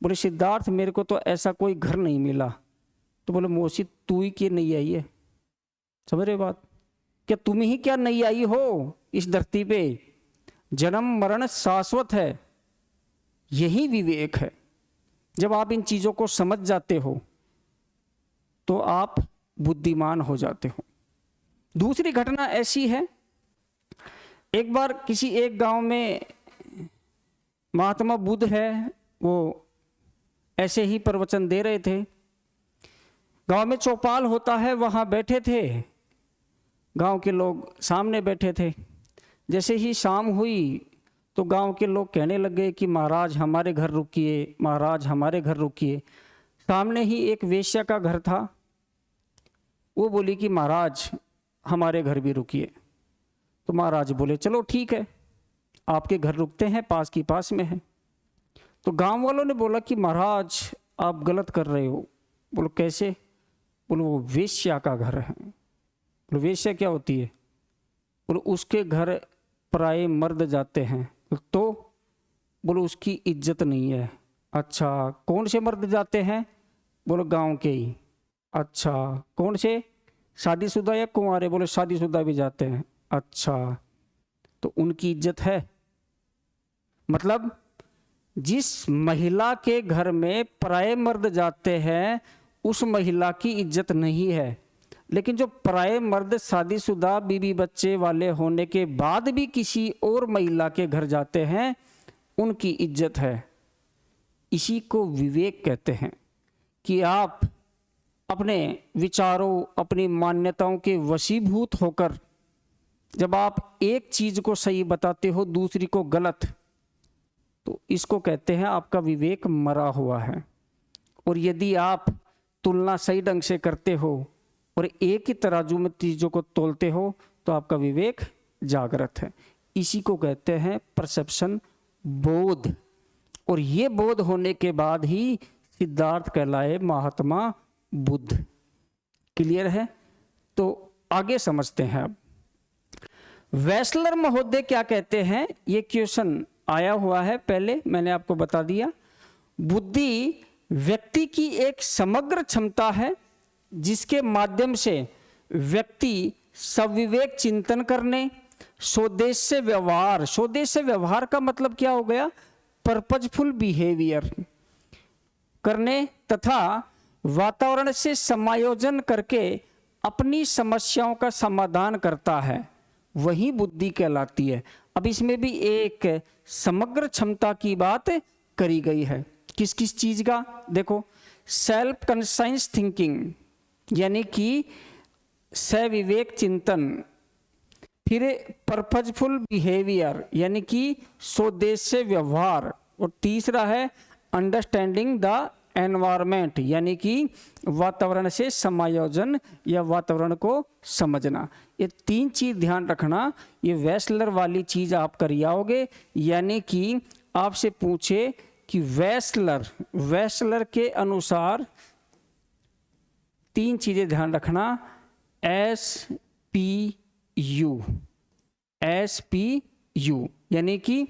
बोले सिद्धार्थ मेरे को तो ऐसा कोई घर नहीं मिला। तो बोले मौसी तू ही क्यों नहीं आई है? समझ रहे बात? क्या तुम ही क्या नहीं आई हो इस धरती पे? जन्म मरण शाश्वत है, यही विवेक है। जब आप इन चीजों को समझ जाते हो, तो आप बुद्धिमान हो जाते हो। दूसरी घटना ऐसी है, एक बार किसी एक गांव में महात्मा बुद्ध है, वो ऐसे ही प्रवचन दे रहे थे। गांव में चौपाल होता है, वहां बैठे थे, गांव के लोग सामने बैठे थे। जैसे ही शाम हुई तो गांव के लोग कहने लगे कि महाराज हमारे घर रुकिए, महाराज हमारे घर रुकिए। सामने ही एक वेश्या का घर था, वो बोली कि महाराज हमारे घर भी रुकिए। तो महाराज बोले चलो ठीक है, आपके घर रुकते हैं, पास की पास में है। तो गांव वालों ने बोला कि महाराज आप गलत कर रहे हो। बोलो कैसे? बोलो वो वेश्या का घर है। बोलो वेश्या क्या होती है? बोलो उसके घर पराये मर्द जाते हैं तो बोलो उसकी इज्जत नहीं है। अच्छा कौन से मर्द जाते हैं? बोलो गांव के ही। अच्छा कौन से? शादीशुदा या कुंवारे? बोले शादीशुदा भी जाते हैं। अच्छा तो उनकी इज्जत है? मतलब जिस महिला के घर में पराये मर्द जाते हैं उस महिला की इज्जत नहीं है, लेकिन जो पराये मर्द शादीशुदा बीवी बच्चे वाले होने के बाद भी किसी और महिला के घर जाते हैं उनकी इज्जत है। इसी को विवेक कहते हैं कि आप अपने विचारों, अपनी मान्यताओं के वशीभूत होकर जब आप एक चीज को सही बताते हो दूसरी को गलत, तो इसको कहते हैं आपका विवेक मरा हुआ है। और यदि आप तुलना सही ढंग से करते हो और एक ही तराजू में चीजों को तोलते हो तो आपका विवेक जागृत है। इसी को कहते हैं परसेप्शन, बोध। और ये बोध होने के बाद ही सिद्धार्थ कहलाए महात्मा बुद्ध। क्लियर है? तो आगे समझते हैं। अब वेस्लर महोदय क्या कहते हैं, ये क्वेश्चन आया हुआ है, पहले मैंने आपको बता दिया। बुद्धि व्यक्ति की एक समग्र क्षमता है जिसके माध्यम से व्यक्ति सविवेक चिंतन करने, स्वदेश्य व्यवहार, स्वदेश्य व्यवहार का मतलब क्या हो गया? पर्पजफुल बिहेवियर करने तथा वातावरण से समायोजन करके अपनी समस्याओं का समाधान करता है, वही बुद्धि कहलाती है। अब इसमें भी एक समग्र क्षमता की बात करी गई है। किस किस चीज का? देखो, सेल्फ कंसाइंस थिंकिंग यानी कि सविवेक चिंतन, फिर पर्पजफुल बिहेवियर यानी कि स्वदेश्य व्यवहार, और तीसरा है अंडरस्टैंडिंग द एनवायरमेंट यानी कि वातावरण से समायोजन या वातावरण को समझना। ये तीन चीज ध्यान रखना। ये वेस्लर वाली चीज आप कर आओगे, यानी कि आपसे पूछे कि वेस्लर के अनुसार तीन चीजें ध्यान रखना। SPU यानी कि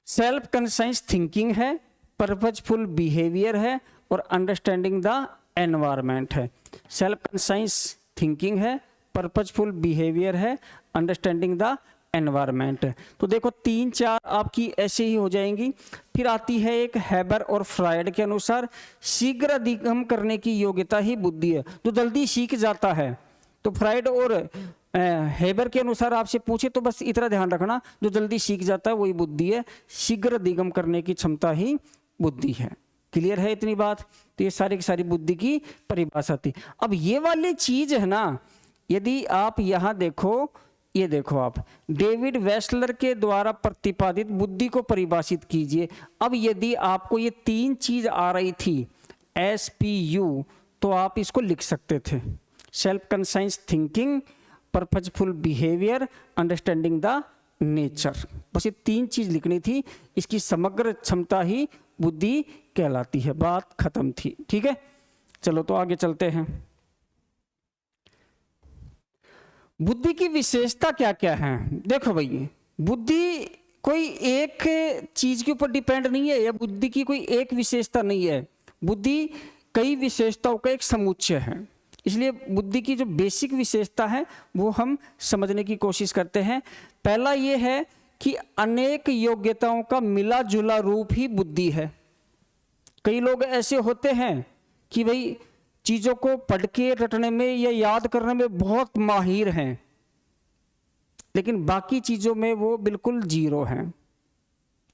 सेल्फ कंसाइंस थिंकिंग है, पर्पजफुल बिहेवियर है और अंडरस्टैंडिंग द एनवायरमेंट है। सेल्फ कंसाइंस थिंकिंग है, पर्पजफुल बिहेवियर है, अंडरस्टैंडिंग द एनवायरमेंट है। तो देखो तीन चार आपकी ऐसे ही हो जाएंगी। फिर आती है एक हेबर और फ्रायड के अनुसार शीघ्र अधिगम करने की योग्यता ही बुद्धि है, जो जल्दी सीख जाता है। तो फ्रायड और हेबर के अनुसार आपसे पूछे तो बस इतना ध्यान रखना, जो जल्दी सीख जाता है वही बुद्धि है, शीघ्र अधिगम करने की क्षमता ही बुद्धि है। क्लियर है इतनी बात? तो ये सारी की सारी बुद्धि की परिभाषा थी। अब ये वाली चीज है ना, यदि आप यहां देखो, ये देखो आप डेविड वेस्लर के द्वारा प्रतिपादित बुद्धि को परिभाषित कीजिए। अब यदि आपको ये तीन चीज आ रही थी SPU, तो आप इसको लिख सकते थे, self conscience thinking, purposeful behaviour, understanding the nature. बस ये तीन चीज लिखनी थी, इसकी समग्र क्षमता ही बुद्धि कहलाती है। बात खत्म थी। ठीक है, चलो तो आगे चलते हैं। बुद्धि की विशेषता क्या क्या है? देखो भाई, बुद्धि कोई एक चीज के ऊपर डिपेंड नहीं है, या बुद्धि की कोई एक विशेषता नहीं है। बुद्धि कई विशेषताओं का एक समुच्चय है। इसलिए बुद्धि की जो बेसिक विशेषता है वो हम समझने की कोशिश करते हैं। पहला ये है कि अनेक योग्यताओं का मिला जुला रूप ही बुद्धि है। कई लोग ऐसे होते हैं कि भाई चीजों को पढ़ के रटने में या याद करने में बहुत माहिर हैं, लेकिन बाकी चीजों में वो बिल्कुल जीरो हैं,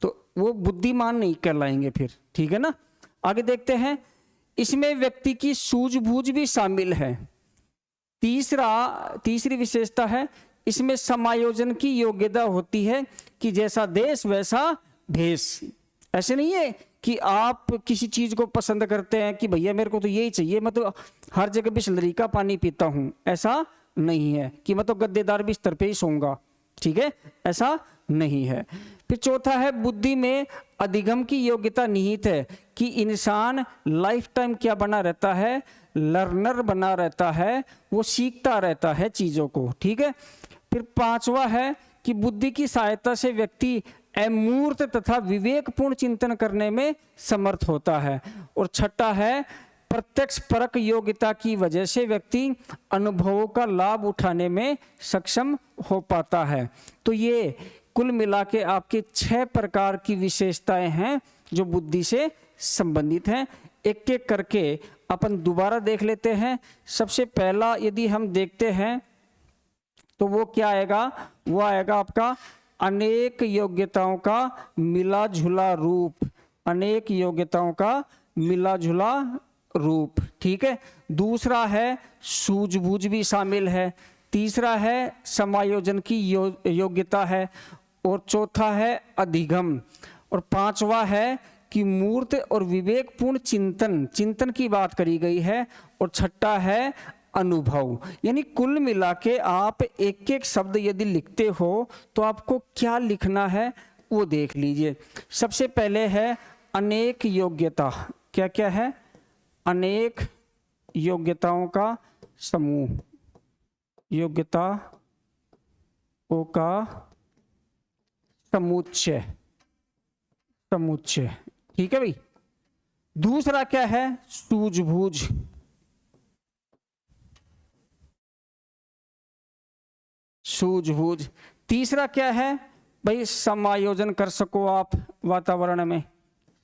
तो वो बुद्धिमान नहीं कहलाएंगे फिर। ठीक है ना। आगे देखते हैं, इसमें व्यक्ति की सूझबूझ भी शामिल है। तीसरी विशेषता है, इसमें समायोजन की योग्यता होती है कि जैसा देश वैसा भेष। ऐसे नहीं है कि आप किसी चीज को पसंद करते हैं कि भैया मेरे को तो यही चाहिए, मैं तो हर जगह बिस्लरी का पानी पीता हूं, ऐसा नहीं है कि मैं तो गद्देदार बिस्तर पे ही सोऊंगा। ठीक है, ऐसा नहीं है। फिर चौथा है, बुद्धि में अधिगम की योग्यता निहित है कि इंसान लाइफ टाइम क्या बना रहता है, लर्नर बना रहता है, वो सीखता रहता है चीजों को। ठीक है। फिर पांचवा है कि बुद्धि की सहायता से व्यक्ति अमूर्त तथा विवेकपूर्ण चिंतन करने में समर्थ होता है। और छठा है, प्रत्यक्ष परक योग्यता की वजह से व्यक्ति अनुभवों का लाभ उठाने में सक्षम हो पाता है। तो ये कुल मिला के आपके 6 प्रकार की विशेषताएं हैं जो बुद्धि से संबंधित हैं। एक एक करके अपन दोबारा देख लेते हैं। सबसे पहला यदि हम देखते हैं तो वो क्या आएगा, वो आएगा आपका अनेक योग्यताओं का मिला जुला रूप। अनेक योग्यताओं का मिला जुला रूप। ठीक है। दूसरा है सूझबूझ भी शामिल है। तीसरा है समायोजन की योग्यता है। और चौथा है अधिगम। और पांचवा है कि मूर्त और विवेकपूर्ण चिंतन की बात करी गई है। और छठा है अनुभव। यानी कुल मिला के आप एक एक शब्द यदि लिखते हो तो आपको क्या लिखना है वो देख लीजिए। सबसे पहले है अनेक योग्यता। क्या क्या है? अनेक योग्यताओं का समूह, योग्यताओं का समुच्चय। ठीक है भाई। दूसरा क्या है? सूझबूझ। तीसरा क्या है भाई? समायोजन कर सको आप वातावरण में,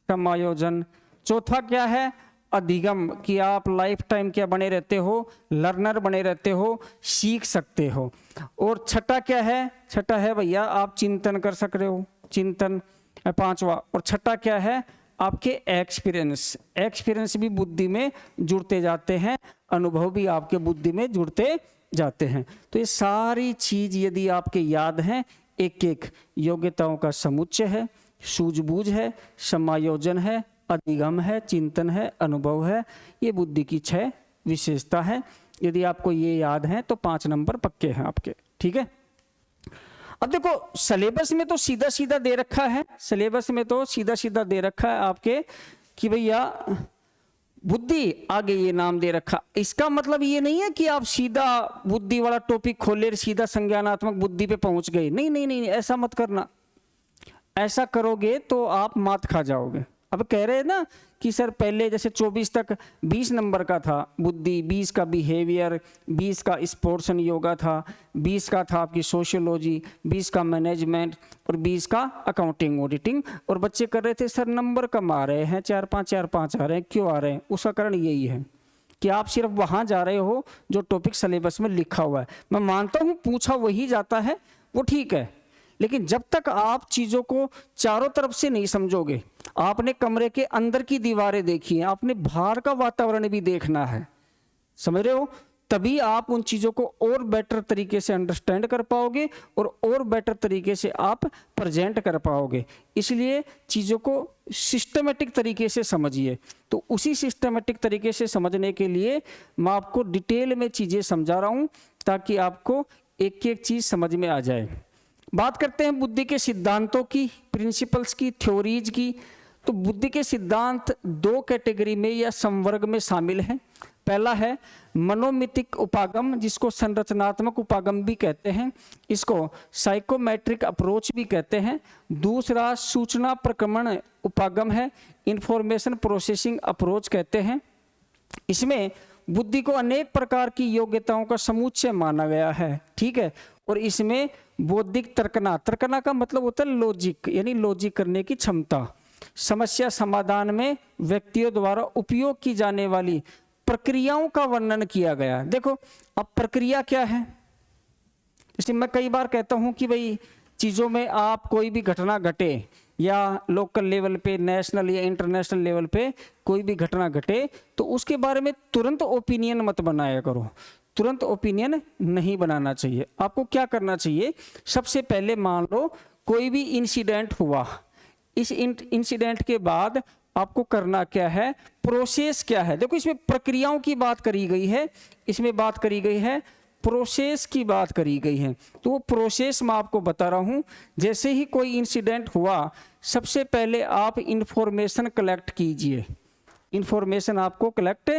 समायोजन। चौथा क्या है? अधिगम, कि आप लाइफ टाइम क्या बने रहते हो, लर्नर बने रहते हो, सीख सकते हो। और छठा क्या है? छठा है भैया आप चिंतन कर सक रहे हो, चिंतन। पांचवा और छठा क्या है? आपके एक्सपीरियंस भी बुद्धि में जुड़ते जाते हैं, अनुभव भी आपके बुद्धि में जुड़ते जाते हैं। तो ये सारी चीज यदि आपके याद हैं, एक एक योग्यताओं का समुच्चय है, सूझबूझ है, समायोजन है, अधिगम है, चिंतन है, अनुभव है, ये बुद्धि की 6 विशेषता है। यदि आपको ये याद है तो 5 नंबर पक्के हैं आपके। ठीक है। अब देखो सिलेबस में तो सीधा सीधा दे रखा है, सिलेबस में तो सीधा सीधा दे रखा है आपके कि भैया बुद्धि, आगे ये नाम दे रखा। इसका मतलब ये नहीं है कि आप सीधा बुद्धि वाला टॉपिक खोले सीधा संज्ञानात्मक बुद्धि पे पहुंच गए। नहीं नहीं नहीं, ऐसा मत करना। ऐसा करोगे तो आप मात खा जाओगे। अब कह रहे हैं ना कि सर पहले जैसे 24 तक 20 नंबर का था बुद्धि, 20 का बिहेवियर, 20 का स्पोर्ट्स एंड योगा था, 20 का था आपकी सोशियोलॉजी, 20 का मैनेजमेंट और 20 का अकाउंटिंग ऑडिटिंग। और बच्चे कर रहे थे सर नंबर कम आ रहे हैं, 4-5 आ रहे हैं, क्यों आ रहे हैं? उसका कारण यही है कि आप सिर्फ वहाँ जा रहे हो जो टॉपिक सिलेबस में लिखा हुआ है। मैं मानता हूँ पूछा वही जाता है, वो ठीक है, लेकिन जब तक आप चीज़ों को चारों तरफ से नहीं समझोगे, आपने कमरे के अंदर की दीवारें देखी हैं, आपने बाहर का वातावरण भी देखना है, समझ रहे हो? तभी आप उन चीज़ों को और बेटर तरीके से अंडरस्टैंड कर पाओगे और बेटर तरीके से आप प्रेजेंट कर पाओगे। इसलिए चीज़ों को सिस्टमेटिक तरीके से समझिए। तो उसी सिस्टमेटिक तरीके से समझने के लिए मैं आपको डिटेल में चीज़ें समझा रहा हूँ ताकि आपको एक एक चीज़ समझ में आ जाए। बात करते हैं बुद्धि के सिद्धांतों की, प्रिंसिपल्स की, थ्योरीज की। तो बुद्धि के सिद्धांत 2 कैटेगरी में या संवर्ग में शामिल हैं। पहला है मनोमितिक उपागम, जिसको संरचनात्मक उपागम भी कहते हैं, इसको साइकोमेट्रिक अप्रोच भी कहते हैं। दूसरा सूचना प्रक्रमण उपागम है, इंफॉर्मेशन प्रोसेसिंग अप्रोच कहते हैं। इसमें बुद्धि को अनेक प्रकार की योग्यताओं का समुच्चय माना गया है। ठीक है। और इसमें बौद्धिक तर्कना का मतलब होता है लॉजिक, यानी लॉजिक करने की क्षमता, समस्या समाधान में व्यक्तियों द्वारा उपयोग की जाने वाली प्रक्रियाओं का वर्णन किया गया। देखो अब प्रक्रिया क्या है, इसलिए मैं कई बार कहता हूं कि भाई चीज़ों में आप कोई भी घटना घटे या लोकल लेवल पे, नेशनल या इंटरनेशनल लेवल पे कोई भी घटना घटे तो उसके बारे में तुरंत ओपिनियन मत बनाया करो, तुरंत ओपिनियन नहीं बनाना चाहिए। आपको क्या करना चाहिए, सबसे पहले मान लो कोई भी इंसिडेंट हुआ, इस इंसिडेंट के बाद आपको करना क्या है, प्रोसेस क्या है। देखो इसमें प्रक्रियाओं की बात करी गई है, इसमें बात करी गई है प्रोसेस की बात करी गई है, तो वो प्रोसेस मैं आपको बता रहा हूं। जैसे ही कोई इंसिडेंट हुआ सबसे पहले आप इंफॉर्मेशन कलेक्ट कीजिए, इंफॉर्मेशन आपको कलेक्ट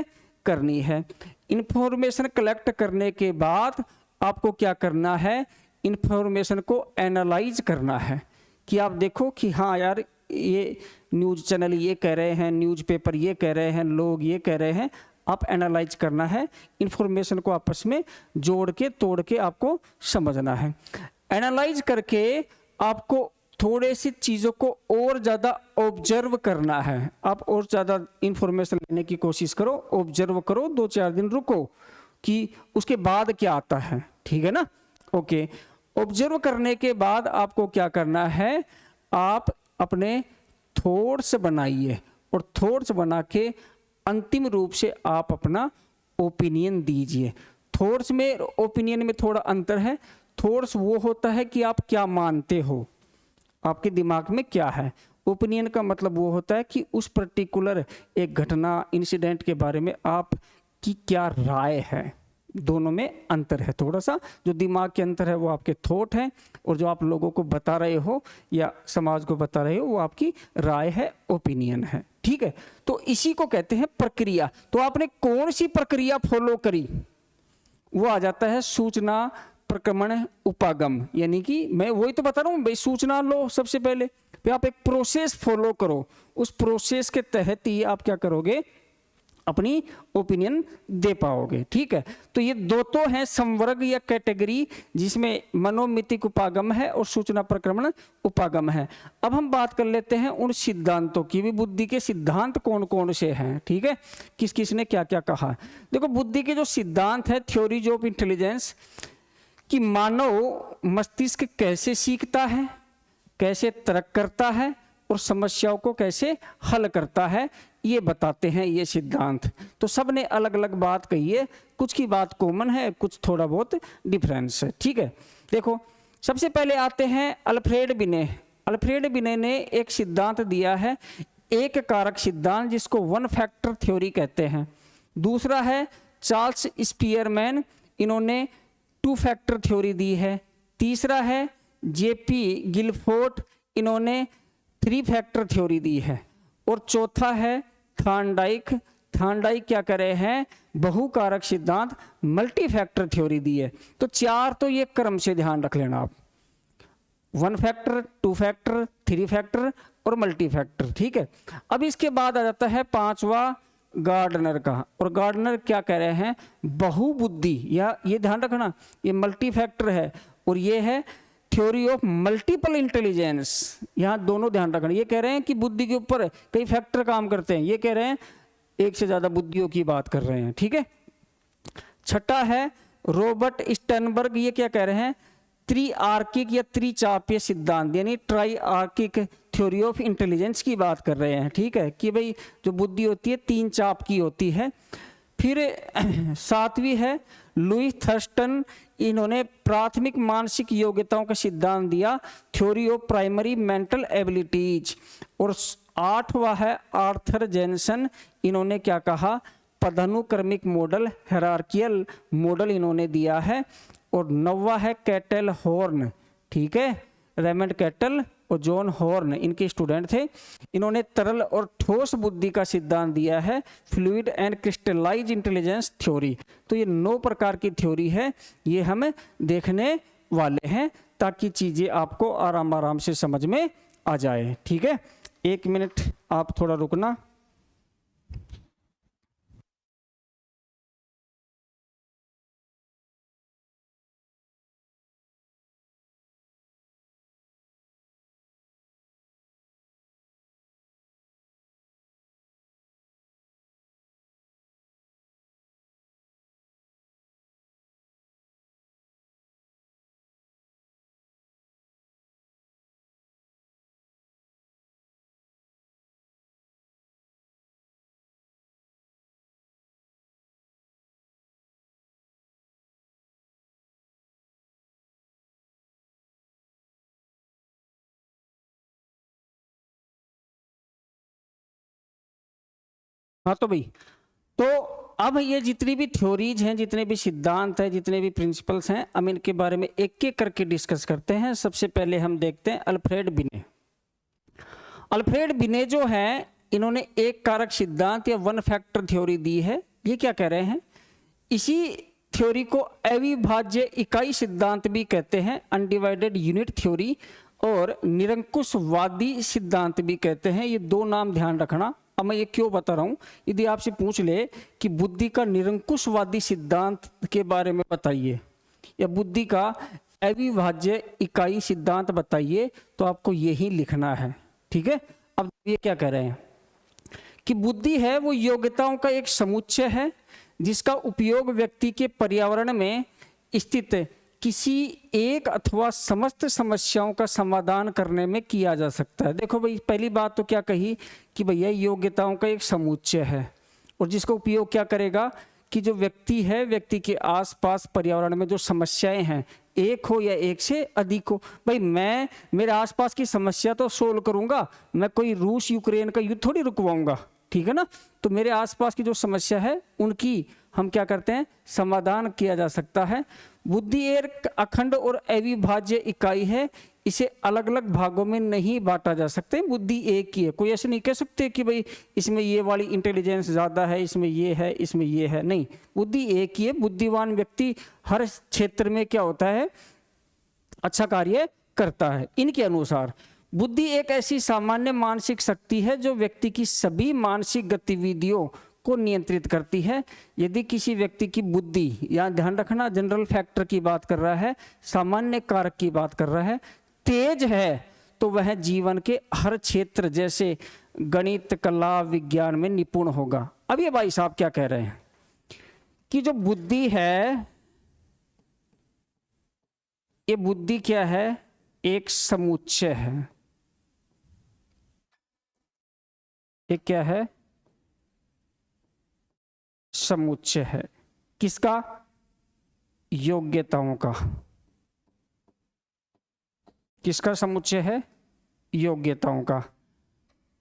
करनी है। इंफॉर्मेशन कलेक्ट करने के बाद आपको क्या करना है, इंफॉर्मेशन को एनालाइज करना है कि आप देखो कि हाँ यार ये न्यूज़ चैनल ये कह रहे हैं, न्यूज़पेपर ये कह रहे हैं, लोग ये कह रहे हैं। आप एनालाइज करना है, इंफॉर्मेशन को आपस में जोड़ के तोड़ के आपको समझना है। एनालाइज करके आपको थोड़े सी चीज़ों को और ज़्यादा ऑब्जर्व करना है। आप और ज़्यादा इंफॉर्मेशन लेने की कोशिश करो, ऑब्जर्व करो, 2-4 दिन रुको कि उसके बाद क्या आता है, ठीक है ना। ओके, ऑब्जर्व करने के बाद आपको क्या करना है, आप अपने थॉट्स बनाइए और थॉट्स बना के अंतिम रूप से आप अपना ओपिनियन दीजिए। थॉट्स में ओपिनियन में थोड़ा अंतर है। थॉट्स वो होता है कि आप क्या मानते हो, आपके दिमाग में क्या है। ओपिनियन का मतलब वो होता है कि उस पर्टिकुलर एक घटना, इंसिडेंट के बारे में आपकी क्या राय है। दोनों में अंतर है थोड़ा सा। जो दिमाग के अंतर है वो आपके थॉट हैं, और जो आप लोगों को बता रहे हो या समाज को बता रहे हो वो आपकी राय है, ओपिनियन है, ठीक है। तो इसी को कहते हैं प्रक्रिया। तो आपने कौन सी प्रक्रिया फॉलो करी, वो आ जाता है सूचना प्रक्रमण उपागम। यानी कि मैं वही तो बता रहा हूँ भाई, सूचना लो सबसे पहले, फिर आप एक प्रोसेस फॉलो करो, उस प्रोसेस के तहत ही आप क्या करोगे, अपनी ओपिनियन दे पाओगे, ठीक है। तो ये दो तो हैं संवर्ग या कैटेगरी, जिसमें मनोमितिक उपागम है और सूचना प्रक्रमण उपागम है। अब हम बात कर लेते हैं उन सिद्धांतों की भी, बुद्धि के सिद्धांत कौन कौन से हैं, ठीक है, किस किस ने क्या क्या कहा। देखो बुद्धि के जो सिद्धांत है, थ्योरीज ऑफ इंटेलिजेंस, कि मानव मस्तिष्क कैसे सीखता है, कैसे तर्क करता है और समस्याओं को कैसे हल करता है, ये बताते हैं ये सिद्धांत। तो सब ने अलग अलग बात कही है, कुछ की बात कॉमन है, कुछ थोड़ा बहुत डिफरेंस है, ठीक है। देखो सबसे पहले आते हैं अल्फ्रेड बिने। अल्फ्रेड बिने ने एक सिद्धांत दिया है, एक कारक सिद्धांत, जिसको वन फैक्टर थ्योरी कहते हैं। दूसरा है चार्ल्स स्पीयरमैन, इन्होंने टू फैक्टर थ्योरी दी है। तीसरा है जेपी गिलफोर्ड, इन्होंने 3 फैक्टर थ्योरी दी है। और चौथा है थॉर्नडाइक। थॉर्नडाइक क्या करे हैं, बहुकारक सिद्धांत, मल्टी फैक्टर थ्योरी दी है। तो 4 तो ये क्रम से ध्यान रख लेना आप, 1 फैक्टर, 2 फैक्टर, 3 फैक्टर और मल्टी फैक्टर, ठीक है। अब इसके बाद आ जाता है 5वां गार्डनर का, और गार्डनर क्या कह रहे हैं, बहुबुद्धि, या ये ध्यान रखना ये मल्टी फैक्टर है और ये है थ्योरी ऑफ मल्टीपल इंटेलिजेंस। यहाँ दोनों ध्यान रखना, ये कह रहे हैं कि बुद्धि के ऊपर कई फैक्टर काम करते हैं, ये कह रहे हैं एक से ज्यादा बुद्धियों की बात कर रहे हैं, ठीक है। छठा है रॉबर्ट स्टर्नबर्ग, ये क्या कह रहे हैं, त्रिआर्किक या त्रिचापीय सिद्धांत, यानी try archaic theory of intelligence की बात कर रहे हैं, ठीक है, कि भाई जो बुद्धि होती है 3 चाप की होती है। फिर 7वीं है लुई थर्स्टन, इन्होंने प्राथमिक मानसिक योग्यताओं का सिद्धांत दिया, theory of primary mental abilities. और 8वां है आर्थर जेनसन, इन्होंने क्या कहा, पदानुक्रमिक मॉडल, हायरार्कियल मॉडल इन्होंने दिया है। और 9वां है कैटल हॉर्न, ठीक है, रेमंड कैटल और जॉन हॉर्न इनके स्टूडेंट थे। इन्होंने तरल और ठोस बुद्धि का सिद्धांत दिया है, fluid and crystallize intelligence theory. तो ये 9 प्रकार की थ्योरी है, ये हम देखने वाले हैं ताकि चीजें आपको आराम आराम से समझ में आ जाए, ठीक है। 1 मिनट आप थोड़ा रुकना। हाँ तो भाई, तो अब ये जितनी भी थ्योरीज हैं, जितने भी सिद्धांत हैं, जितने भी प्रिंसिपल्स हैं, हम इनके बारे में एक एक करके डिस्कस करते हैं। सबसे पहले हम देखते हैं अल्फ्रेड बिने। अल्फ्रेड बिने जो है, इन्होंने एक कारक सिद्धांत या वन फैक्टर थ्योरी दी है। ये क्या कह रहे हैं, इसी थ्योरी को अविभाज्य इकाई सिद्धांत भी कहते हैं, अनडिवाइडेड यूनिट थ्योरी, और निरंकुशवादी सिद्धांत भी कहते हैं। ये दो नाम ध्यान रखना। अब मैं ये क्यों बता रहा हूँ, यदि आपसे पूछ ले कि बुद्धि का निरंकुशवादी सिद्धांत के बारे में बताइए या बुद्धि का अविभाज्य इकाई सिद्धांत बताइए, तो आपको यही लिखना है, ठीक है। अब ये क्या कह रहे हैं कि बुद्धि है वो योग्यताओं का एक समुच्चय है जिसका उपयोग व्यक्ति के पर्यावरण में स्थित किसी एक अथवा समस्त समस्याओं का समाधान करने में किया जा सकता है। देखो भाई, पहली बात तो क्या कही कि भैया योग्यताओं का एक समुच्चय है, और जिसका उपयोग क्या करेगा कि जो व्यक्ति है, व्यक्ति के आसपास पर्यावरण में जो समस्याएं हैं, एक हो या एक से अधिक हो। भाई मैं मेरे आसपास की समस्या तो सोल्व करूंगा, मैं कोई रूस यूक्रेन का युद्ध थोड़ी रुकवाऊंगा, ठीक है ना। तो मेरे आसपास की जो समस्या है उनकी हम क्या करते हैं, समाधान किया जा सकता है। बुद्धि एक अखंड और अविभाज्य इकाई है, इसे अलग अलग भागों में नहीं बांटा जा सकते। बुद्धि एक ही है, कोई ऐसे नहीं कह सकते कि भाई इसमें ये वाली इंटेलिजेंस ज़्यादा है, इसमें ये है, इसमें ये है, नहीं, बुद्धि एक ही है। बुद्धिमान व्यक्ति हर क्षेत्र में क्या होता है, अच्छा कार्य करता है। इनके अनुसार बुद्धि एक ऐसी सामान्य मानसिक शक्ति है जो व्यक्ति की सभी मानसिक गतिविधियों को नियंत्रित करती है। यदि किसी व्यक्ति की बुद्धि, यहाँ ध्यान रखना जनरल फैक्टर की बात कर रहा है, सामान्य कारक की बात कर रहा है, तेज है, तो वह जीवन के हर क्षेत्र जैसे गणित, कला, विज्ञान में निपुण होगा। अब ये भाई साहब क्या कह रहे हैं कि जो बुद्धि है, ये बुद्धि क्या है, एक समुच्चय है। ये क्या है, समुच्चय है। किसका, योग्यताओं का। किसका समुच्चय है, योग्यताओं का।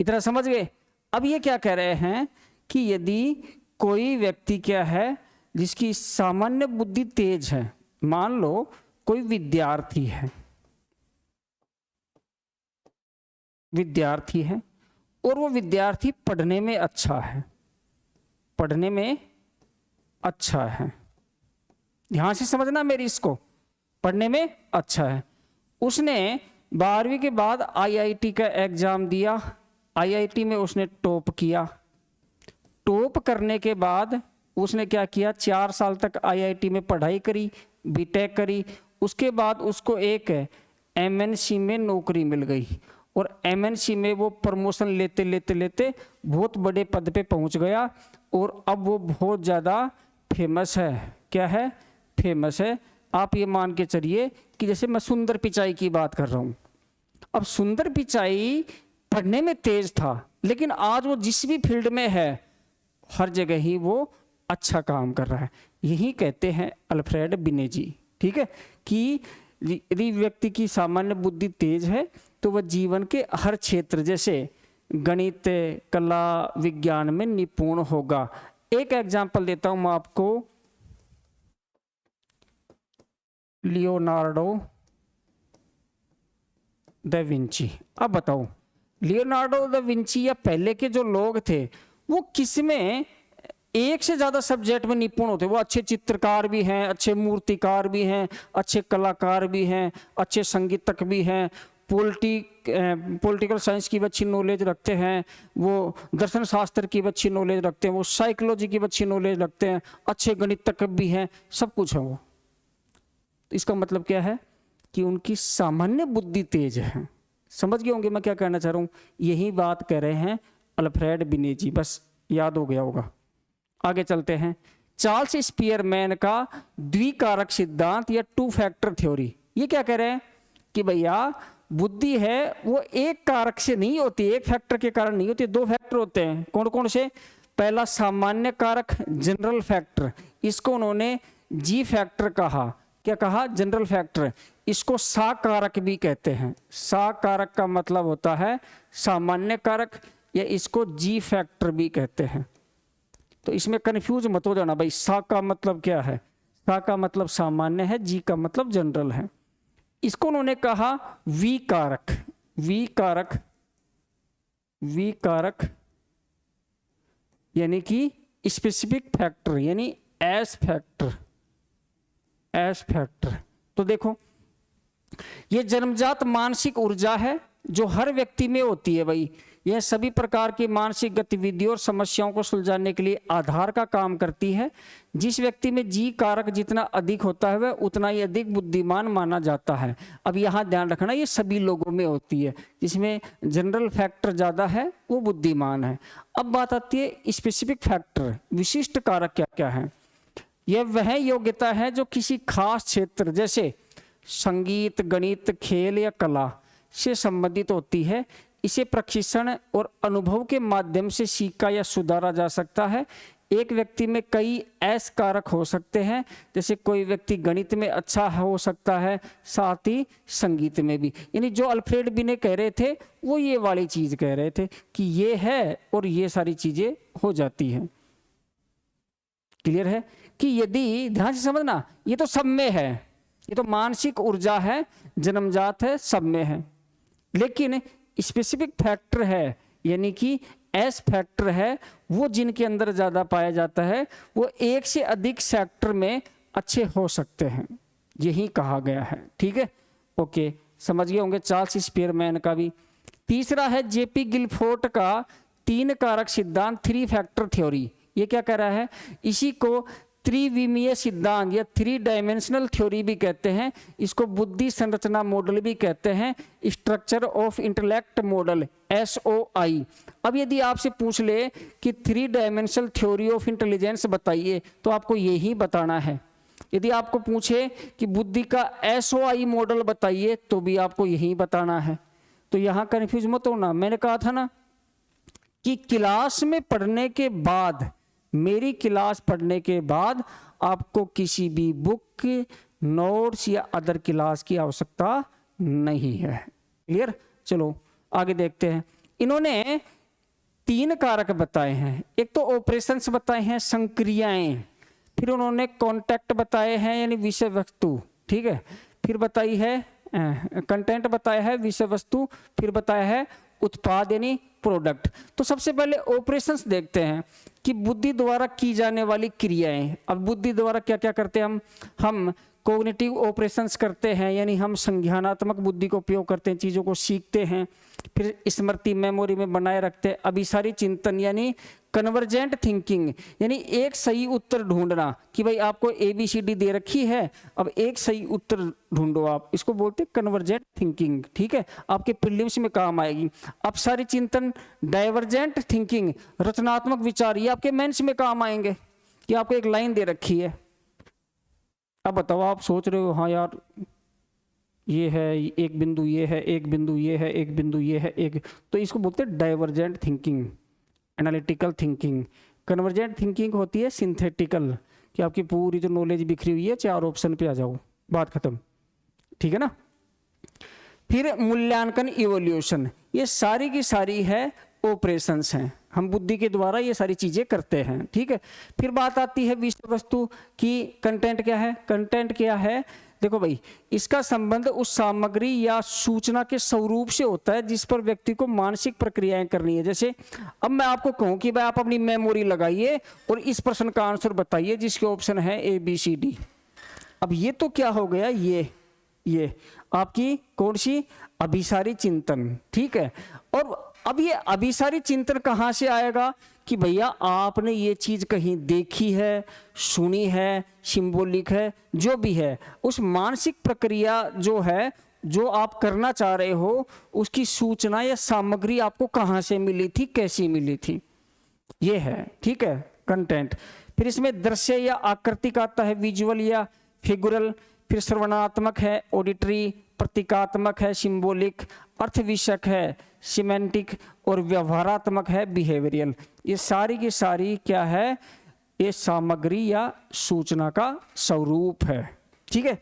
इतना समझ गए। अब ये क्या कह रहे हैं कि यदि कोई व्यक्ति क्या है जिसकी सामान्य बुद्धि तेज है, मान लो कोई विद्यार्थी है, विद्यार्थी है और वो विद्यार्थी पढ़ने में अच्छा है, पढ़ने में अच्छा है, ध्यान से समझना मेरी इसको, पढ़ने में अच्छा है। उसने 12वीं के बाद आईआईटी का एग्जाम दिया, आईआईटी में उसने टॉप किया। टॉप करने के बाद उसने क्या किया, 4 साल तक आईआईटी में पढ़ाई करी, बीटेक करी। उसके बाद उसको एक एमएनसी में नौकरी मिल गई और एमएनसी में वो प्रमोशन लेते लेते लेते बहुत बड़े पद पे पहुंच गया और अब वो बहुत ज़्यादा फेमस है। क्या है, फेमस है। आप ये मान के चलिए कि जैसे मैं सुंदर पिचाई की बात कर रहा हूँ। अब सुंदर पिचाई पढ़ने में तेज था, लेकिन आज वो जिस भी फील्ड में है हर जगह ही वो अच्छा काम कर रहा है। यही कहते हैं अल्फ्रेड बिने जी, ठीक है, कि यदि व्यक्ति की सामान्य बुद्धि तेज है तो वह जीवन के हर क्षेत्र जैसे गणित, कला, विज्ञान में निपुण होगा। एक एग्जांपल देता हूं मैं आपको, लियोनार्डो दा विंची। अब बताओ, लियोनार्डो दा विंची या पहले के जो लोग थे वो किसमें एक से ज्यादा सब्जेक्ट में निपुण होते। वो अच्छे चित्रकार भी हैं, अच्छे मूर्तिकार भी हैं, अच्छे कलाकार भी हैं, अच्छे संगीतक भी हैं, पॉलिटिकल साइंस की भी अच्छी नॉलेज रखते हैं, वो दर्शन शास्त्र की भी अच्छी नॉलेज रखते हैं, वो साइकोलॉजी की भी अच्छी नॉलेज रखते हैं, अच्छे गणितज्ञ भी हैं, सब कुछ है वो। इसका मतलब क्या है कि उनकी सामान्य बुद्धि तेज है। समझ गए होंगे मैं क्या कहना चाह रहा हूँ। यही बात कह रहे हैं अल्फ्रेड बिने जी, बस याद हो गया होगा। आगे चलते हैं। चार्ल्स स्पीयरमैन का द्विकारक सिद्धांत या 2 फैक्टर थ्योरी। ये क्या कह रहे हैं कि भैया बुद्धि है वो एक कारक से नहीं होती, एक फैक्टर के कारण नहीं होती, 2 फैक्टर होते हैं। कौन कौन से? पहला सामान्य कारक, जनरल फैक्टर, इसको उन्होंने जी फैक्टर कहा। क्या कहा? General factor. इसको सा कारक भी कहते हैं। सा कारक का मतलब होता है सामान्य कारक, या इसको जी फैक्टर भी कहते हैं। तो इसमें कंफ्यूज मत हो जाना भाई, सा का मतलब क्या है, सा का मतलब सामान्य है, जी का मतलब जनरल है। इसको उन्होंने कहा वी कारक, वी कारक, वी कारक यानी कि स्पेसिफिक फैक्टर यानी एस फैक्टर, एस फैक्टर। तो देखो ये जन्मजात मानसिक ऊर्जा है जो हर व्यक्ति में होती है भाई, यह सभी प्रकार की मानसिक गतिविधियों और समस्याओं को सुलझाने के लिए आधार का काम करती है। जिस व्यक्ति में जी कारक जितना अधिक होता है वह उतना ही अधिक बुद्धिमान माना जाता है। अब यहाँ ध्यान रखना ये सभी लोगों में होती है, जिसमें जनरल फैक्टर ज्यादा है वो बुद्धिमान है। अब बात आती है स्पेसिफिक फैक्टर, विशिष्ट कारक क्या क्या है। यह वह योग्यता है जो किसी खास क्षेत्र जैसे संगीत, गणित, खेल या कला से संबंधित होती है। इसे प्रशिक्षण और अनुभव के माध्यम से सीखा या सुधारा जा सकता है। एक व्यक्ति में कई एस कारक हो सकते हैं, जैसे कोई व्यक्ति गणित में अच्छा हो सकता है, साथ ही संगीत में भी। यानी जो अल्फ्रेड बिने कह रहे थे वो ये वाली चीज कह रहे थे कि ये है और ये सारी चीजें हो जाती हैं। क्लियर है कि यदि ध्यान से समझना, ये तो सब में है, ये तो मानसिक ऊर्जा है, जन्मजात है, सब में है। लेकिन स्पेसिफिक फैक्टर है यानी कि एस फैक्टर है, वो जिनके अंदर ज्यादा पाया जाता है वो एक से अधिक सेक्टर में अच्छे हो सकते हैं, यही कहा गया है। ठीक है, ओके, समझ गए होंगे चार्ल्स स्पीयरमैन का भी। तीसरा है जेपी गिलफोर्ड का 3 कारक सिद्धांत, 3 फैक्टर थ्योरी। ये क्या कह रहा है, इसी को त्रिविमीय सिद्धांत या 3 डायमेंशनल थ्योरी भी कहते हैं। इसको बुद्धि संरचना मॉडल भी कहते हैं, structure of intellect model SOI। अब यदि आपसे पूछ ले कि 3 डायमेंशनल थ्योरी ऑफ इंटेलिजेंस बताइए तो आपको यही बताना है। यदि आपको पूछे कि बुद्धि का SOI मॉडल बताइए तो भी आपको यही बताना है। तो यहाँ कंफ्यूज मत होना। मैंने कहा था ना कि क्लास में पढ़ने के बाद, मेरी क्लास पढ़ने के बाद आपको किसी भी बुक, नोट्स या अदर क्लास की आवश्यकता नहीं है। क्लियर, चलो आगे देखते हैं। इन्होंने 3 कारक बताए हैं, एक तो ऑपरेशंस बताए हैं, संक्रियाएं, फिर उन्होंने कॉन्टेक्ट बताए हैं यानी विषय वस्तु, ठीक है, फिर बताई है कंटेंट बताया है विषय वस्तु, फिर बताया है उत्पाद यानी प्रोडक्ट। तो सबसे पहले ऑपरेशंस देखते हैं कि बुद्धि द्वारा की जाने वाली क्रियाएं। अब बुद्धि द्वारा क्या क्या करते हैं हम कॉग्निटिव ऑपरेशंस करते हैं, यानी हम संज्ञानात्मक बुद्धि का उपयोग करते हैं, चीज़ों को सीखते हैं, फिर स्मृति मेमोरी में बनाए रखते हैं। अभिसारी चिंतन यानी कन्वर्जेंट थिंकिंग, यानी एक सही उत्तर ढूंढना कि भाई आपको ABCD दे रखी है, अब एक सही उत्तर ढूंढो आप, इसको बोलते हैं कन्वर्जेंट थिंकिंग। ठीक है, आपके प्रीलिम्स में काम आएगी। अपसारी चिंतन, डाइवर्जेंट थिंकिंग, रचनात्मक विचार, ये आपके मेंस में काम आएंगे कि आपको एक लाइन दे रखी है। अब बताओ, आप सोच रहे हो हाँ यार ये है, एक बिंदु ये है, एक बिंदु ये है, एक बिंदु ये है, एक, तो इसको बोलते हैं divergent thinking, analytical thinking. Convergent thinking होती है सिंथेटिकल, कि आपकी पूरी जो नॉलेज बिखरी हुई है 4 ऑप्शन पे आ जाओ, बात खत्म। ठीक है ना। फिर मूल्यांकन, इवोल्यूशन, ये सारी की सारी है ऑपरेशंस हैं, हम बुद्धि के द्वारा ये सारी चीजें करते हैं। ठीक है, फिर बात आती है विषय वस्तु की। कंटेंट क्या है, कंटेंट क्या है, देखो भाई, इसका संबंध उस सामग्री या सूचना के स्वरूप से होता है जिस पर व्यक्ति को मानसिक प्रक्रियाएं करनी है। जैसे अब मैं आपको कहूं कि भाई आप अपनी मेमोरी लगाइए और इस प्रश्न का आंसर बताइए जिसके ऑप्शन है ABCD। अब ये तो क्या हो गया, ये आपकी कौन सी, अभिसारी चिंतन। ठीक है, और अब ये अभिसारी चिंतन कहाँ से आएगा कि भैया आपने ये चीज कहीं देखी है, सुनी है, सिंबॉलिक है, जो भी है, उस मानसिक प्रक्रिया जो है, जो आप करना चाह रहे हो, उसकी सूचना या सामग्री आपको कहाँ से मिली थी, कैसी मिली थी, ये है। ठीक है, कंटेंट। फिर इसमें दृश्य या आकृतिक आता है, विजुअल या फिगुरल। फिर श्रवणात्मक है, ऑडिटरी। प्रतीकात्मक है, सिंबॉलिक। अर्थविषयक है, सिमेंटिक। और व्यवहारात्मक है, बिहेवियरल। ये सारी की सारी क्या है, ये सामग्री या सूचना का स्वरूप है। ठीक है,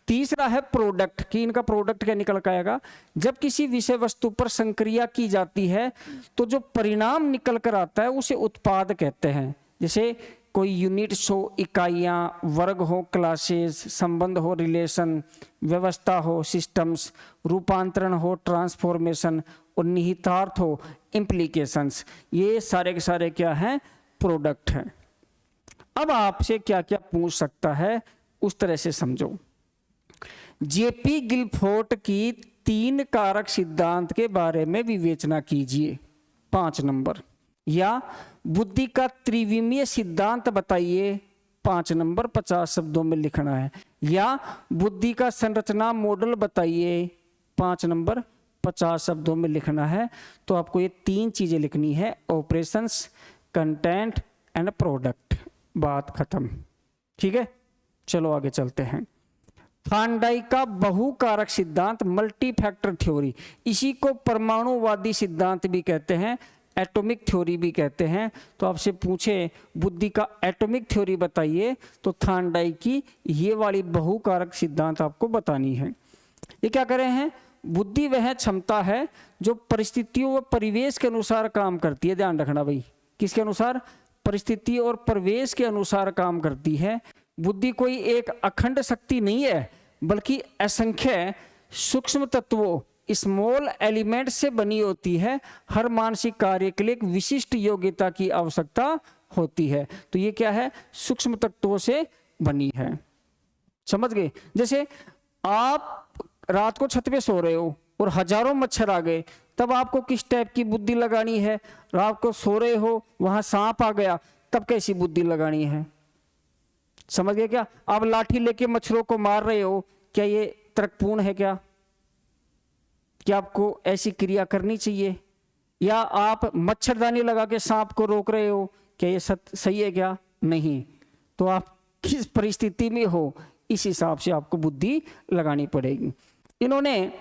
तीसरा है प्रोडक्ट, कि इनका प्रोडक्ट क्या निकल कर आएगा। जब किसी विषय वस्तु पर संक्रिया की जाती है तो जो परिणाम निकल कर आता है उसे उत्पाद कहते हैं। जैसे कोई यूनिट्स हो, इकाइयाँ, वर्ग हो, क्लासेस, संबंध हो, रिलेशन, व्यवस्था हो, सिस्टम्स, रूपांतरण हो, ट्रांसफॉर्मेशन, और निहितार्थ हो, इम्प्लीकेशंस। ये सारे के सारे क्या हैं? प्रोडक्ट हैं। अब आपसे क्या क्या पूछ सकता है उस तरह से समझो। जेपी गिलफोर्ड की 3 कारक सिद्धांत के बारे में विवेचना कीजिए, 5 नंबर। या बुद्धि का त्रिविमीय सिद्धांत बताइए, 5 नंबर, 50 शब्दों में लिखना है। या बुद्धि का संरचना मॉडल बताइए, 5 नंबर, 50 शब्दों में लिखना है। तो आपको ये 3 चीजें लिखनी है, ऑपरेशंस, कंटेंट एंड प्रोडक्ट। बात खत्म, ठीक है। चलो आगे चलते हैं। थार्नडाइक का बहुकारक सिद्धांत, मल्टी फैक्टर थ्योरी, इसी को परमाणुवादी सिद्धांत भी कहते हैं, एटॉमिक थ्योरी भी कहते हैं। तो आपसे पूछे बुद्धि का एटॉमिक थ्योरी बताइए, तो थार्नडाइक की ये वाली बहुकारक सिद्धांत आपको बतानी है। ये क्या कर रहे हैं? बुद्धि वह क्षमता है जो परिस्थितियों व परिवेश के अनुसार काम करती है। ध्यान रखना भाई, किसके अनुसार? परिस्थिति और परिवेश के अनुसार काम करती है। बुद्धि कोई एक अखंड शक्ति नहीं है, बल्कि असंख्य सूक्ष्म तत्वों, स्मॉल एलिमेंट से बनी होती है। हर मानसिक कार्य के लिए एक विशिष्ट योग्यता की आवश्यकता होती है। तो ये क्या है? सूक्ष्म तत्वों से बनी है। समझ गए? जैसे आप रात को छत पे सो रहे हो और हजारों मच्छर आ गए, तब आपको किस टाइप की बुद्धि लगानी है? रात को सो रहे हो, वहां सांप आ गया, तब कैसी बुद्धि लगानी है? समझ गए क्या? आप लाठी लेके मच्छरों को मार रहे हो, क्या ये तर्कपूर्ण है? क्या आपको ऐसी क्रिया करनी चाहिए? या आप मच्छरदानी लगा के सांप को रोक रहे हो, क्या ये सही है? क्या नहीं। तो आप किस परिस्थिति में हो, इस हिसाब से आपको बुद्धि लगानी पड़ेगी। इन्होंने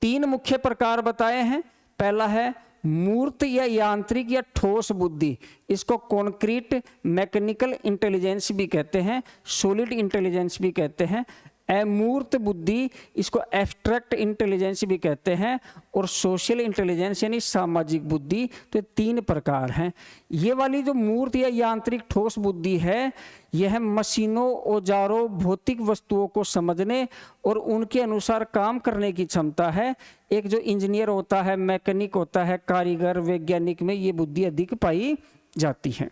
3 मुख्य प्रकार बताए हैं। पहला है मूर्त या यांत्रिक या ठोस बुद्धि, इसको कॉन्क्रीट मैकेनिकल इंटेलिजेंस भी कहते हैं, सॉलिड इंटेलिजेंस भी कहते हैं। अमूर्त बुद्धि, इसको एब्स्ट्रैक्ट इंटेलिजेंस भी कहते हैं, और सोशल इंटेलिजेंस यानी सामाजिक बुद्धि। तो 3 प्रकार हैं। ये वाली जो मूर्त या यांत्रिक ठोस बुद्धि है, यह मशीनों, औजारों, भौतिक वस्तुओं को समझने और उनके अनुसार काम करने की क्षमता है। एक जो इंजीनियर होता है, मैकेनिक होता है, कारीगर, वैज्ञानिक में ये बुद्धि अधिक पाई जाती है।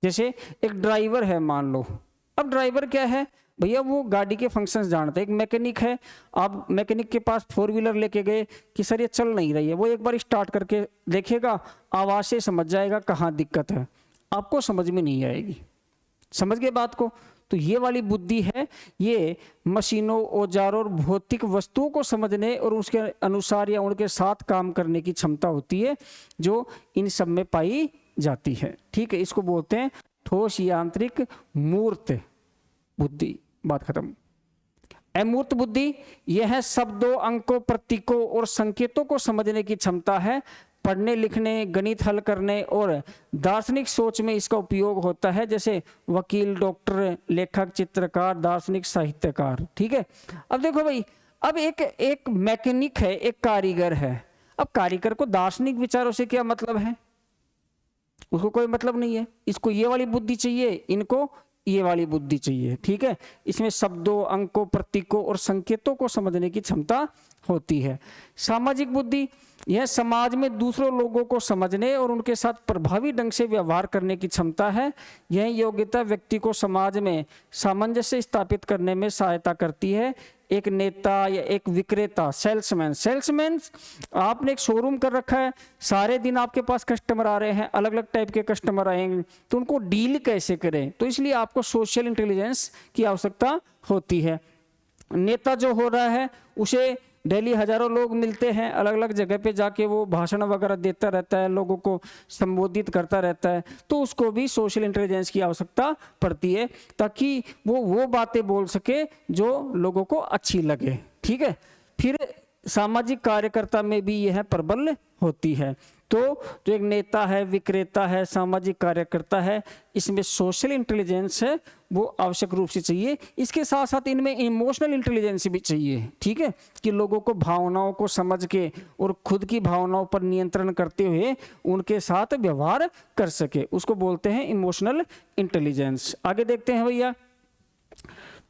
जैसे एक ड्राइवर है मान लो। अब ड्राइवर क्या है भैया? वो गाड़ी के फंक्शंस जानता है। एक मैकेनिक है, आप मैकेनिक के पास 4 व्हीलर लेके गए कि सर ये चल नहीं रही है, वो एक बार स्टार्ट करके देखेगा, आवाज से समझ जाएगा कहाँ दिक्कत है, आपको समझ में नहीं आएगी। समझ गए बात को? तो ये वाली बुद्धि है, ये मशीनों, औजारों और भौतिक वस्तुओं को समझने और उसके अनुसार या उनके साथ काम करने की क्षमता होती है, जो इन सब में पाई जाती है। ठीक है, इसको बोलते हैं ठोस यांत्रिक मूर्त बुद्धि। बात खत्म। अमूर्त बुद्धि यह है शब्दों, अंकों, प्रतीकों और संकेतों को समझने की क्षमता है। पढ़ने, लिखने, गणित हल करने और दार्शनिक सोच में इसका उपयोग होता है, जैसे वकील, डॉक्टर, लेखक, चित्रकार, दार्शनिक, साहित्यकार। ठीक है। अब देखो भाई, अब एक मैकेनिक है, एक कारीगर है। अब कारीगर को दार्शनिक विचारों से क्या मतलब है? उसको कोई मतलब नहीं है। इसको ये वाली बुद्धि चाहिए, इनको ये वाली बुद्धि चाहिए। ठीक है। इसमें शब्दों, अंकों, प्रतीकों और संकेतों को समझने की क्षमता होती है। सामाजिक बुद्धि यह समाज में दूसरों लोगों को समझने और उनके साथ प्रभावी ढंग से व्यवहार करने की क्षमता है। यह योग्यता व्यक्ति को समाज में सामंजस्य स्थापित करने में सहायता करती है। एक नेता या एक विक्रेता, सेल्समैन, आपने एक शोरूम कर रखा है, सारे दिन आपके पास कस्टमर आ रहे हैं, अलग अलग टाइप के कस्टमर आएंगे, तो उनको डील कैसे करें? तो इसलिए आपको सोशल इंटेलिजेंस की आवश्यकता होती है। नेता जो हो रहा है, उसे डेली हजारों लोग मिलते हैं, अलग अलग जगह पे जाके वो भाषण वगैरह देता रहता है, लोगों को संबोधित करता रहता है, तो उसको भी सोशल इंटेलिजेंस की आवश्यकता पड़ती है, ताकि वो बातें बोल सके जो लोगों को अच्छी लगे। ठीक है। फिर सामाजिक कार्यकर्ता में भी यह प्रबल होती है। तो जो एक नेता है, विक्रेता है, सामाजिक कार्यकर्ता है, इसमें सोशल इंटेलिजेंस है वो आवश्यक रूप से चाहिए। इसके साथ साथ इनमें इमोशनल इंटेलिजेंस भी चाहिए, ठीक है, कि लोगों को भावनाओं को समझ के और खुद की भावनाओं पर नियंत्रण करते हुए उनके साथ व्यवहार कर सके, उसको बोलते हैं इमोशनल इंटेलिजेंस। आगे देखते हैं भैया,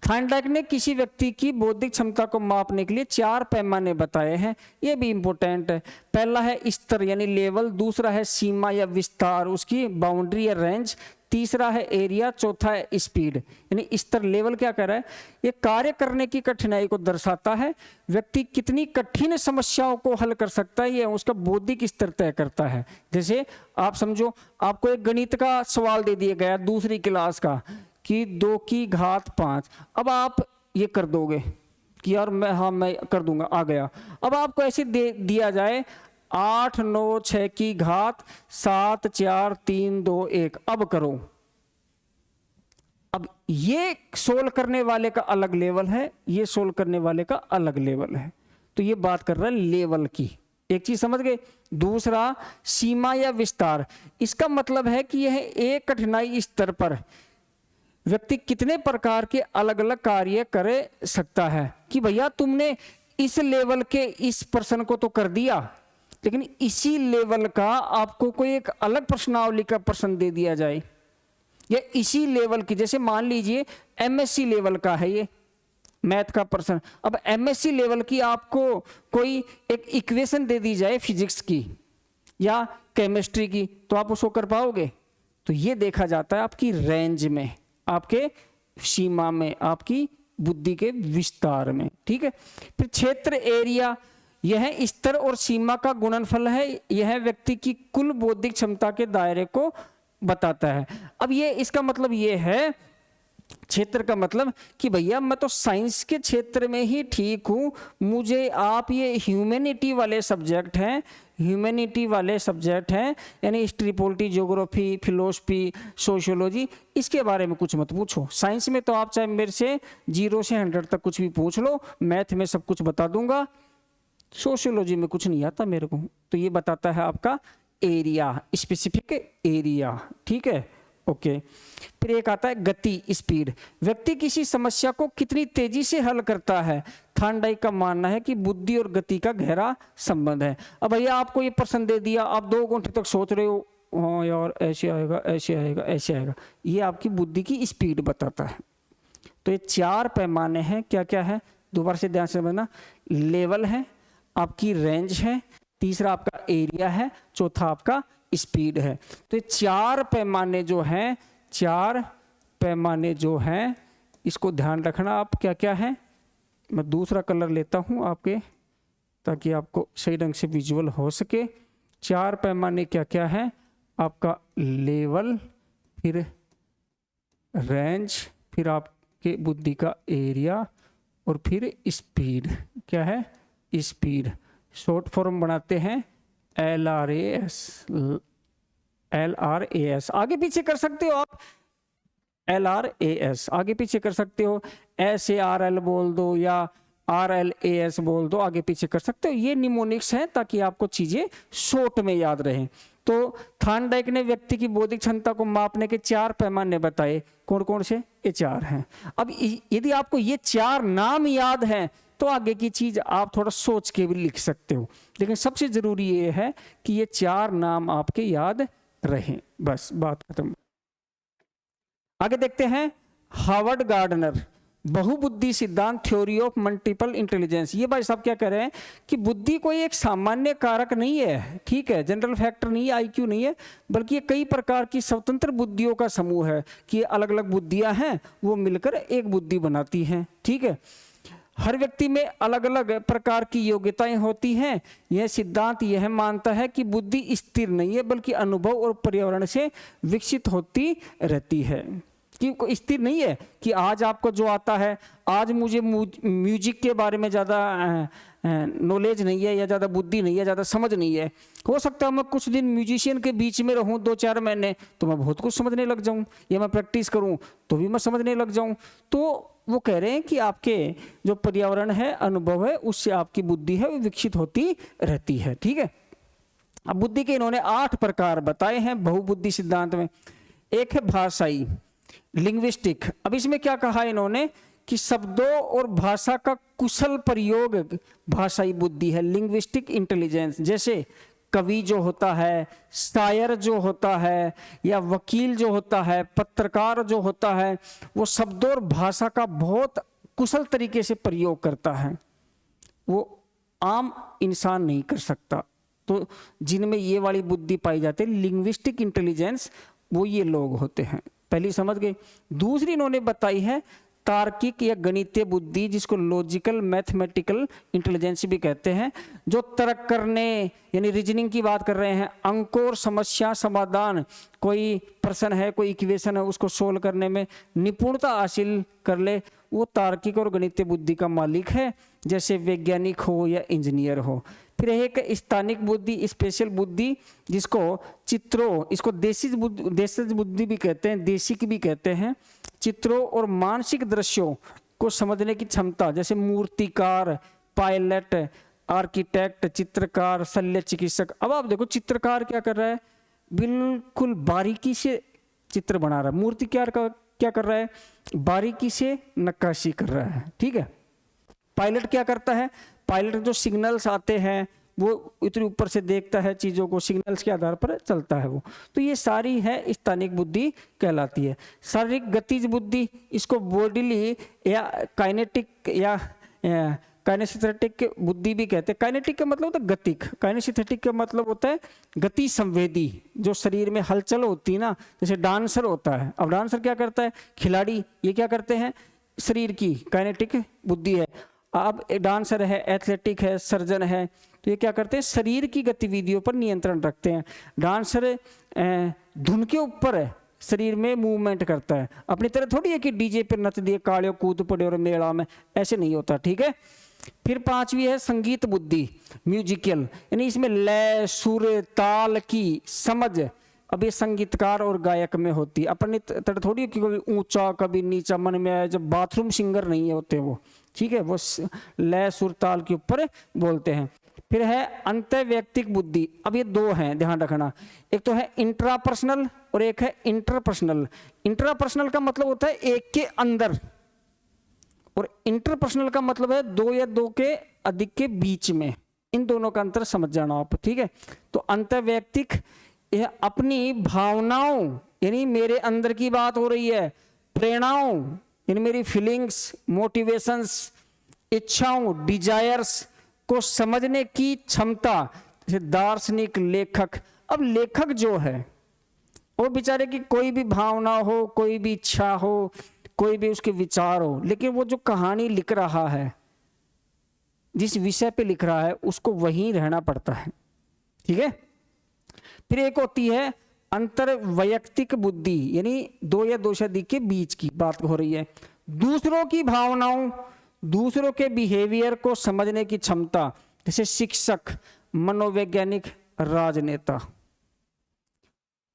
थॉर्नडाइक ने किसी व्यक्ति की बौद्धिक क्षमता को मापने के लिए 4 पैमाने बताए हैं, ये भी इंपॉर्टेंट है। पहला है स्तर यानी लेवल, दूसरा है सीमा या विस्तार, उसकी बाउंड्री या रेंज, तीसरा है एरिया, चौथा है स्पीड। यानी स्तर लेवल क्या कर रहा है, ये कार्य करने की कठिनाई को दर्शाता है, व्यक्ति कितनी कठिन समस्याओं को हल कर सकता है ये उसका बौद्धिक स्तर तय करता है। जैसे आप समझो, आपको एक गणित का सवाल दे दिया गया दूसरी क्लास का कि 2 की घात 5, अब आप ये कर दोगे कि यार मैं कर दूंगा, आ गया। अब आपको ऐसे दे दिया जाए 8 9 6 की घात 7 4 3 2 1, अब करो। अब ये सोल्व करने वाले का अलग लेवल है, ये सोल्व करने वाले का अलग लेवल है, तो ये बात कर रहा है लेवल की, एक चीज समझ गए। दूसरा सीमा या विस्तार, इसका मतलब है कि यह एक कठिनाई स्तर पर व्यक्ति कितने प्रकार के अलग अलग कार्य कर सकता है, कि भैया तुमने इस लेवल के इस प्रश्न को तो कर दिया, लेकिन इसी लेवल का आपको कोई एक अलग प्रश्नावली का प्रश्न दे दिया जाए, या इसी लेवल की, जैसे मान लीजिए एमएससी लेवल का है ये मैथ का प्रश्न, अब एमएससी लेवल की आपको कोई एक इक्वेशन दे दी जाए फिजिक्स की या केमिस्ट्री की, तो आप उसको कर पाओगे? तो ये देखा जाता है आपकी रेंज में, आपके सीमा में, आपकी बुद्धि के विस्तार में, ठीक है। फिर क्षेत्र एरिया, यह स्तर और सीमा का गुणनफल है, यह व्यक्ति की कुल बौद्धिक क्षमता के दायरे को बताता है। अब ये इसका मतलब ये है, क्षेत्र का मतलब कि भैया मैं तो साइंस के क्षेत्र में ही ठीक हूं, मुझे आप ये ह्यूमैनिटी वाले सब्जेक्ट हैं, ह्यूमैनिटी वाले सब्जेक्ट हैं यानी history, polity, geography, philosophy, sociology, इसके बारे में कुछ मत पूछो। साइंस में तो आप चाहे मेरे से 0 से 100 तक कुछ भी पूछ लो, मैथ में सब कुछ बता दूंगा, सोशियोलॉजी में कुछ नहीं आता मेरे को। तो ये बताता है आपका एरिया, स्पेसिफिक एरिया, ठीक है, ओके। फिर एक आता है गति, स्पीड, व्यक्ति किसी समस्या को कितनी तेजी से हल करता है। थॉर्नडाइक का मानना है कि बुद्धि और गति का गहरा संबंध है। अब भैया आपको ये प्रश्न दे दिया, आप 2 घंटे तक सोच रहे हो, हाँ यार ऐसे आएगा, ऐसे आएगा, ऐसे आएगा, ये आपकी बुद्धि की स्पीड बताता है। तो ये 4 पैमाने हैं, क्या क्या है, दोबारा से ध्यान से समझना, लेवल है, आपकी रेंज है, तीसरा आपका एरिया है, चौथा आपका स्पीड है। तो ये 4 पैमाने जो हैं, 4 पैमाने जो हैं, इसको ध्यान रखना आप क्या क्या है। मैं दूसरा कलर लेता हूं आपके, ताकि आपको सही ढंग से विजुअल हो सके। 4 पैमाने क्या क्या है, आपका लेवल, फिर रेंज, फिर आपके बुद्धि का एरिया, और फिर स्पीड। क्या है, स्पीड, शॉर्ट फॉर्म बनाते हैं LRAS, LRAS, आगे पीछे कर सकते हो आप, LRAS आगे पीछे कर सकते हो, SARL बोल दो या RLAS बोल दो, आगे पीछे कर सकते हो। ये निमोनिक्स हैं ताकि आपको चीजें शॉर्ट में याद रहें। तो थॉर्नडाइक ने व्यक्ति की बौद्धिक क्षमता को मापने के 4 पैमाने बताए, कौन कौन से, ये 4 हैं। अब यदि आपको ये 4 नाम याद हैं तो आगे की चीज आप थोड़ा सोच के भी लिख सकते हो, लेकिन सबसे जरूरी ये है कि ये 4 नाम आपके याद रहें, बस बात खत्म। आगे देखते हैं, हार्वर्ड गार्डनर, बहुबुद्धि सिद्धांत, थ्योरी ऑफ मल्टीपल इंटेलिजेंस। ये भाई साहब क्या कह रहे हैं कि बुद्धि कोई एक सामान्य कारक नहीं है, ठीक है, जनरल फैक्टर नहीं है, IQ नहीं है, बल्कि ये कई प्रकार की स्वतंत्र बुद्धियों का समूह है, कि अलग अलग बुद्धियां हैं वो मिलकर एक बुद्धि बनाती हैं, ठीक है। हर व्यक्ति में अलग अलग प्रकार की योग्यताएं होती हैं। यह सिद्धांत यह मानता है कि बुद्धि स्थिर नहीं है, बल्कि अनुभव और पर्यावरण से विकसित होती रहती है, कि स्थिर नहीं है कि आज आपको जो आता है, आज मुझे म्यूजिक के बारे में ज़्यादा नॉलेज नहीं है, या ज़्यादा बुद्धि नहीं है, ज़्यादा समझ नहीं है, हो सकता है मैं कुछ दिन म्यूजिशियन के बीच में रहूं 2-4 महीने तो मैं बहुत कुछ समझने लग जाऊं, या मैं प्रैक्टिस करूं तो भी मैं समझने लग जाऊं। तो वो कह रहे हैं कि आपके जो पर्यावरण है, अनुभव है, उससे आपकी बुद्धि है वो विकसित होती रहती है, ठीक है। अब बुद्धि के इन्होंने 8 प्रकार बताए हैं बहुबुद्धि सिद्धांत में। एक है भाषाई, लिंग्विस्टिक। अब इसमें क्या कहा इन्होंने कि शब्दों और भाषा का कुशल प्रयोग भाषाई बुद्धि है, लिंग्विस्टिक इंटेलिजेंस। जैसे कवि जो होता है, शायर जो होता है, या वकील जो होता है, पत्रकार जो होता है, वो शब्दों और भाषा का बहुत कुशल तरीके से प्रयोग करता है, वो आम इंसान नहीं कर सकता। तो जिनमें ये वाली बुद्धि पाई जाती है, लिंग्विस्टिक इंटेलिजेंस, वो ये लोग होते हैं। पहली समझ गए। दूसरी इन्होंने बताई है तार्किक या गणितीय बुद्धि, जिसको लॉजिकल मैथमेटिकल इंटेलिजेंस भी कहते हैं, जो तर्क करने यानी रीजनिंग की बात कर रहे हैं, अंकों और समस्या समाधान, कोई प्रश्न है, कोई इक्वेशन है, उसको सोल्व करने में निपुणता हासिल कर ले, वो तार्किक और गणितीय बुद्धि का मालिक है, जैसे वैज्ञानिक हो या इंजीनियर हो। फिर एक स्थानिक बुद्धि, स्पेशल बुद्धि, जिसको चित्रों, इसको देशिज बुद्धि भी कहते हैं, देशिक भी कहते हैं, चित्रों और मानसिक दृश्यों को समझने की क्षमता, जैसे मूर्तिकार, पायलट, आर्किटेक्ट, चित्रकार, शल्य चिकित्सक। अब आप देखो चित्रकार क्या कर रहा है, बिल्कुल बारीकी से चित्र बना रहा है। मूर्तिकार का क्या कर रहा है, बारीकी से नक्काशी कर रहा है, ठीक है। पायलट क्या करता है, पायलट जो सिग्नल्स आते हैं वो इतनी ऊपर से देखता है चीज़ों को, सिग्नल्स के आधार पर चलता है वो। तो ये सारी है स्थानिक बुद्धि कहलाती है। शारीरिक गतिज बुद्धि, इसको बॉडीली या काइनेटिक या काइनेस्थेटिक बुद्धि भी कहते हैं। काइनेटिक का मतलब होता है गतिक, काइनेस्थेटिक का मतलब होता है गति संवेदी, जो शरीर में हलचल होती है ना, जैसे डांसर होता है। अब डांसर क्या करता है, खिलाड़ी, ये क्या करते हैं, शरीर की काइनेटिक बुद्धि है। अब डांसर है, एथलेटिक है, सर्जन है, तो ये क्या करते हैं, शरीर की गतिविधियों पर नियंत्रण रखते हैं। डांसर धुन के ऊपर है, शरीर में मूवमेंट करता है। अपनी तरह थोड़ी है कि डीजे पे नच दिए, काले कूद पड़े और मेला में, ऐसे नहीं होता, ठीक है। फिर 5वीं है संगीत बुद्धि, म्यूजिकल, यानी इसमें लय, सुर, ताल की समझ। अब ये संगीतकार और गायक में होती है। अपनी तरह थोड़ी कि कभी ऊंचा कभी नीचा मन में आए, जब बाथरूम सिंगर नहीं होते वो, ठीक है, वो लय सुर ताल के ऊपर बोलते हैं। फिर है अंतर्वैयक्तिक बुद्धि। अब ये 2 हैं, ध्यान रखना, एक तो है इंट्रापर्सनल और एक है इंटरपर्सनल। इंट्रापर्सनल का मतलब होता है एक के अंदर, और इंटरपर्सनल का मतलब है 2 या 2 के अधिक के बीच में। इन दोनों का अंतर समझ जाना आप, ठीक है। तो अंतर्वैयक्तिक, यह अपनी भावनाओं, यानी मेरे अंदर की बात हो रही है, प्रेरणाओं यानी मेरी फीलिंग्स, मोटिवेशंस, इच्छाओं, डिजायर्स को समझने की क्षमता। जैसे दार्शनिक, लेखक। अब लेखक जो है वो बेचारे की कोई भी भावना हो, कोई भी इच्छा हो, कोई भी उसके विचार हो, लेकिन वो जो कहानी लिख रहा है, जिस विषय पे लिख रहा है, उसको वहीं रहना पड़ता है, ठीक है। फिर एक होती है अंतर्वैयक्तिक बुद्धि, यानी 2 या 2 से अधिक के बीच की बात हो रही है। दूसरों की भावनाओं, दूसरों के बिहेवियर को समझने की क्षमता, जैसे शिक्षक, मनोवैज्ञानिक, राजनेता।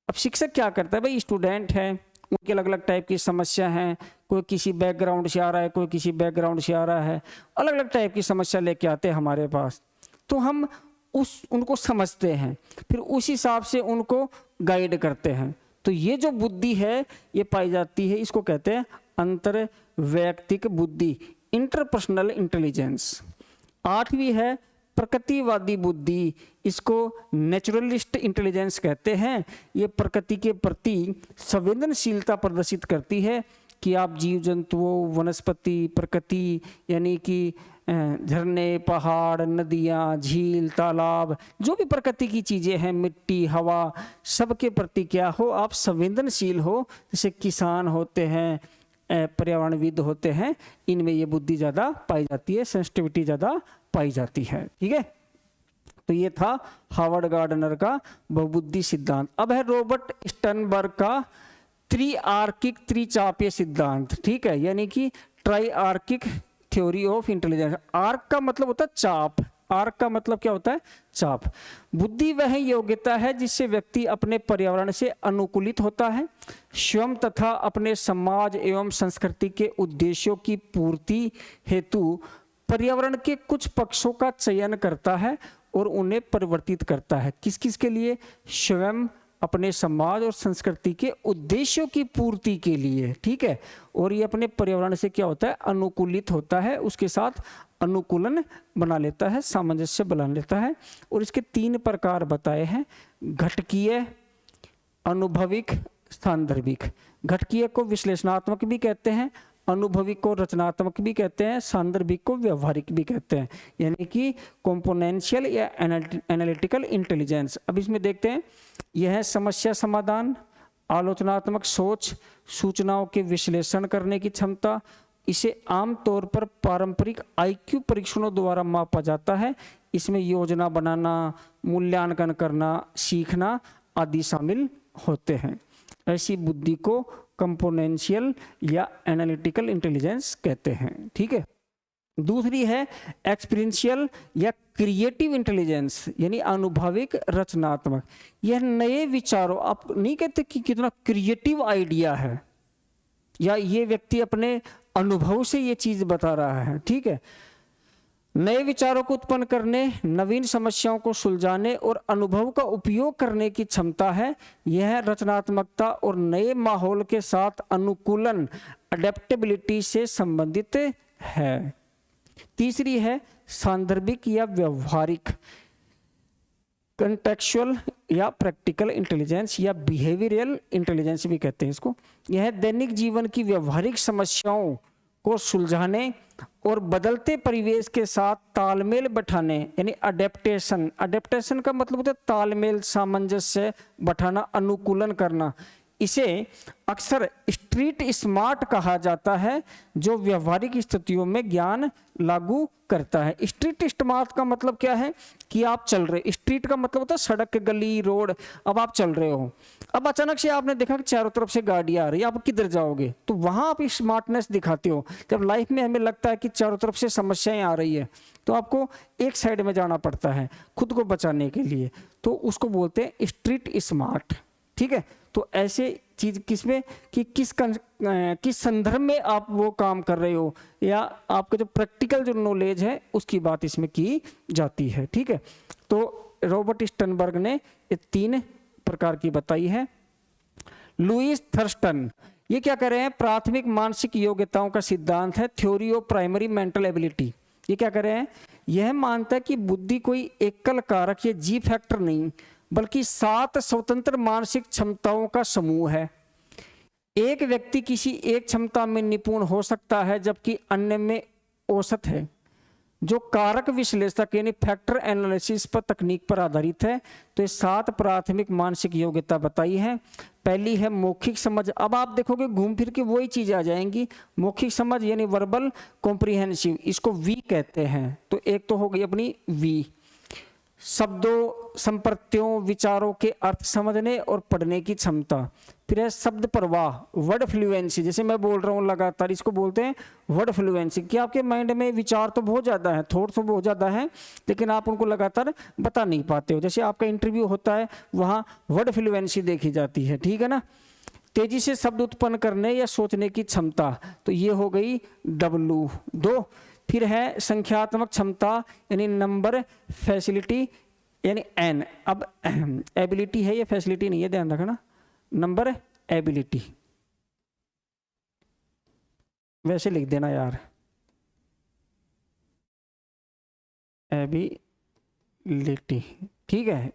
अब शिक्षक क्या करता है, भाई स्टूडेंट है, उनके अलग अलग टाइप की समस्या हैं, कोई किसी बैकग्राउंड से आ रहा है, कोई किसी बैकग्राउंड से आ रहा है, अलग अलग टाइप की समस्या लेके आते हैं हमारे पास, तो हम उनको समझते हैं, फिर उस हिसाब से उनको गाइड करते हैं। तो ये जो बुद्धि है ये पाई जाती है, इसको कहते हैं अंतर्वैयक्तिक बुद्धि, इंटरपर्सनल इंटेलिजेंस। 8वीं है प्रकृतिवादी बुद्धि, इसको नेचुरलिस्ट इंटेलिजेंस कहते हैं। ये प्रकृति के प्रति संवेदनशीलता प्रदर्शित करती है कि आप जीव जंतुओं, वनस्पति, प्रकृति यानी कि झरने, पहाड़, नदियाँ, झील, तालाब, जो भी प्रकृति की चीज़ें हैं, मिट्टी, हवा, सबके प्रति क्या हो, आप संवेदनशील हो। जैसे किसान होते हैं, पर्यावरणविद होते हैं, इनमें ये बुद्धि ज़्यादा पाई जाती है, सेंसिटिविटी ज़्यादा पाई जाती है, ठीक है। तो ये था हार्वर्ड गार्डनर का बहुबुद्धि सिद्धांत। अब है रॉबर्ट स्टर्नबर्ग का त्रिआर्किक त्रिचापीय सिद्धांत, ठीक है, यानी कि ट्राइआर्किक थ्योरी ऑफ इंटेलिजेंस। आर्क का मतलब होता है चाप, आर्क का मतलब क्या होता है, चाप। बुद्धि वह योग्यता है जिससे व्यक्ति अपने पर्यावरण से अनुकूलित होता है, स्वयं तथा अपने समाज एवं संस्कृति के उद्देश्यों की पूर्ति हेतु पर्यावरण के कुछ पक्षों का चयन करता है और उन्हें परिवर्तित करता है। किस किस के लिए? स्वयं, अपने समाज और संस्कृति के उद्देश्यों की पूर्ति के लिए, ठीक है। और ये अपने पर्यावरण से क्या होता है? अनुकूलित होता है, उसके साथ अनुकूलन बना लेता है, सामंजस्य बना लेता है। और इसके 3 प्रकार बताए हैं, घटकीय, अनुभविक, सांदर्भिक। घटकीय को विश्लेषणात्मक भी कहते हैं, अनुभविक को रचनात्मक भी कहते हैं, सांदर्भिक को व्यवहारिक भी कहते हैं, यानी कि कंपोनेंशियल या एनालिटिकल इंटेलिजेंस। अब इसमें देखते हैं, यह है समस्या समाधान, आलोचनात्मक सोच, सूचनाओं के विश्लेषण करने की क्षमता। इसे आमतौर पर पारंपरिक आईक्यू परीक्षणों द्वारा मापा जाता है। इसमें योजना बनाना, मूल्यांकन करना, सीखना आदि शामिल होते हैं। ऐसी बुद्धि को कंपोनेंशियल या एनालिटिकल इंटेलिजेंस कहते हैं, ठीक है। दूसरी है एक्सपीरियंशियल या क्रिएटिव इंटेलिजेंस, यानी अनुभविक, रचनात्मक। यह नए विचारों, आप नहीं कहते कि कितना क्रिएटिव आइडिया है, या ये व्यक्ति अपने अनुभव से ये चीज बता रहा है, ठीक है। नए विचारों को उत्पन्न करने, नवीन समस्याओं को सुलझाने और अनुभव का उपयोग करने की क्षमता है। यह रचनात्मकता और नए माहौल के साथ अनुकूलन, अडेप्टेबिलिटी से संबंधित है। तीसरी है सांदर्भिक या व्यवहारिक, कंटेक्चुअल या प्रैक्टिकल इंटेलिजेंस या बिहेवियरल इंटेलिजेंस भी कहते हैं इसको। यह दैनिक जीवन की व्यवहारिक समस्याओं को सुलझाने और बदलते परिवेश के साथ तालमेल बैठाने, यानी अडेप्टेशन। अडेप्टेशन का मतलब होता है तालमेल, सामंजस्य बैठाना, अनुकूलन करना। इसे अक्सर स्ट्रीट स्मार्ट कहा जाता है, जो व्यवहारिक स्थितियों में ज्ञान लागू करता है। स्ट्रीट स्मार्ट का मतलब क्या है कि आप चल रहे, स्ट्रीट का मतलब होता है सड़क, गली, रोड। अब आप चल रहे हो, अब अचानक से आपने देखा कि चारों तरफ से गाड़ी आ रही है, आप किधर जाओगे? तो वहां आप स्मार्टनेस दिखाते हो। जब लाइफ में हमें लगता है कि चारों तरफ से समस्याएं आ रही है, तो आपको एक साइड में जाना पड़ता है खुद को बचाने के लिए, तो उसको बोलते हैं स्ट्रीट स्मार्ट, ठीक है। तो ऐसे चीज किसमें कि किस संदर्भ में आप वो काम कर रहे हो, या आपका जो प्रैक्टिकल जो नॉलेज है उसकी बात इसमें की जाती है, ठीक है। तो रॉबर्ट स्टनबर्ग ने ये 3 प्रकार की बताई है। लुईस थर्स्टन ये क्या कर रहे हैं? प्राथमिक मानसिक योग्यताओं का सिद्धांत है, theory of primary mental ability. ये क्या कर रहे हैं? यह मानता है कि बुद्धि कोई एकल कारक या जी फैक्टर नहीं, बल्कि 7 स्वतंत्र मानसिक क्षमताओं का समूह है। एक व्यक्ति किसी एक क्षमता में निपुण हो सकता है, जबकि अन्य में औसत है। जो कारक विश्लेषक यानी फैक्टर एनालिसिस पर तकनीक पर आधारित है। तो ये 7 प्राथमिक मानसिक योग्यता बताई है। पहली है मौखिक समझ। अब आप देखोगे घूम फिर के वही चीज आ जाएंगी। मौखिक समझ यानी वर्बल कॉम्प्रिहेंसिव, इसको वी कहते हैं। तो एक तो हो गई अपनी वी, शब्दों, संप्रत्यों, विचारों के अर्थ समझने और पढ़ने की क्षमता। फिर है शब्द प्रवाह, वर्ड फ्लुएंसी। जैसे मैं बोल रहा हूँ लगातार, इसको बोलते हैं वर्ड फ्लुएंसी। कि आपके माइंड में विचार तो बहुत ज़्यादा है, थॉट तो बहुत ज़्यादा है, लेकिन आप उनको लगातार बता नहीं पाते हो। जैसे आपका इंटरव्यू होता है, वहाँ वर्ड फ्लुएंसी देखी जाती है, ठीक है ना। तेजी से शब्द उत्पन्न करने या सोचने की क्षमता, तो ये हो गई W2। फिर है संख्यात्मक क्षमता यानी नंबर, फैसिलिटी यानी N। अब एबिलिटी है, ये फैसिलिटी नहीं है, ध्यान रखना। नंबर, एबिलिटी वैसे लिख देना यार, एबिलिटी, ठीक है।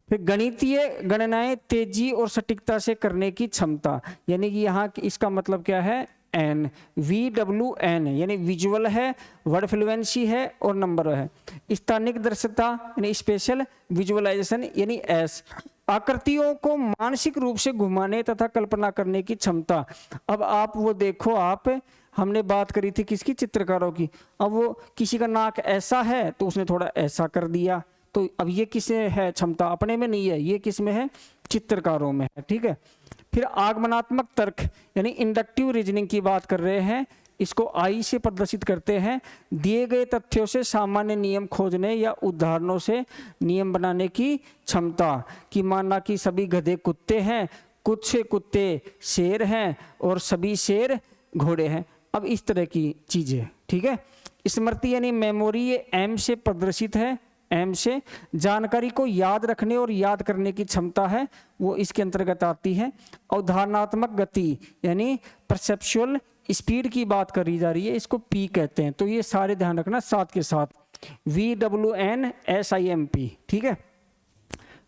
फिर गणितीय गणनाएं तेजी और सटीकता से करने की क्षमता, यानी कि यहाँ इसका मतलब क्या है? N, VWN यानी विजुअल है, वर्ड फ्लुएंसी है और नंबर है। स्थानिक दृश्यता यानी स्पेशल विजुअलाइजेशन यानी S। आकृतियों को मानसिक रूप से घुमाने तथा कल्पना करने की क्षमता। अब आप वो देखो, हमने बात करी थी किसकी? चित्रकारों की। अब वो किसी का नाक ऐसा है तो उसने थोड़ा ऐसा कर दिया, तो अब ये किसमें है क्षमता? अपने में नहीं है, ये किसमें है? चित्रकारों में है, ठीक है। फिर आगमनात्मक तर्क यानी इंडक्टिव रीजनिंग की बात कर रहे हैं। इसको आई से प्रदर्शित करते हैं। दिए गए तथ्यों से सामान्य नियम खोजने या उदाहरणों से नियम बनाने की क्षमता। कि मानना कि सभी गधे कुत्ते हैं, कुछ कुत्ते शेर हैं और सभी शेर घोड़े हैं। अब इस तरह की चीजें, ठीक है। स्मृति यानी मेमोरी, ये M से प्रदर्शित है, एम से। जानकारी को याद रखने और याद करने की क्षमता है वो इसके अंतर्गत आती है। अवधारणात्मक गति यानी परसेप्चुअल स्पीड की बात करी जा रही है, इसको पी कहते हैं। तो ये सारे ध्यान रखना साथ के साथ, VWNSIMP, ठीक है।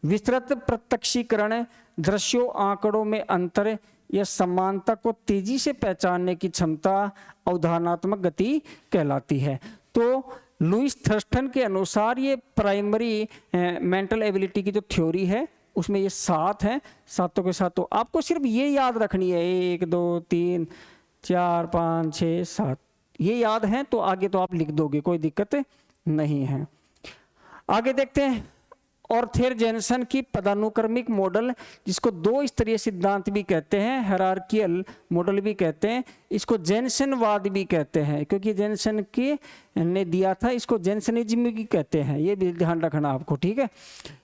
विस्तृत प्रत्यक्षीकरण, दृश्यों आंकड़ों में अंतर या समानता को तेजी से पहचानने की क्षमता अवधारणात्मक गति कहलाती है। तो लुईस थर्स्टन के अनुसार ये प्राइमरी मेंटल एबिलिटी की जो थ्योरी है उसमें ये 7 है। सातों के साथ तो आपको सिर्फ ये याद रखनी है, 1 2 3 4 5 6 7, ये याद है तो आगे तो आप लिख दोगे, कोई दिक्कत नहीं है। आगे देखते हैं ऑर्थर जेनसन की पदानुक्रमिक मॉडल, जिसको 2 स्तरीय सिद्धांत भी कहते हैं, हायरार्कियल मॉडल भी कहते हैं, इसको जेनसनवाद भी कहते हैं, क्योंकि जेनसन के ने दिया था, इसको जेनसनिज्म भी कहते हैं, ये भी ध्यान रखना आपको, ठीक है।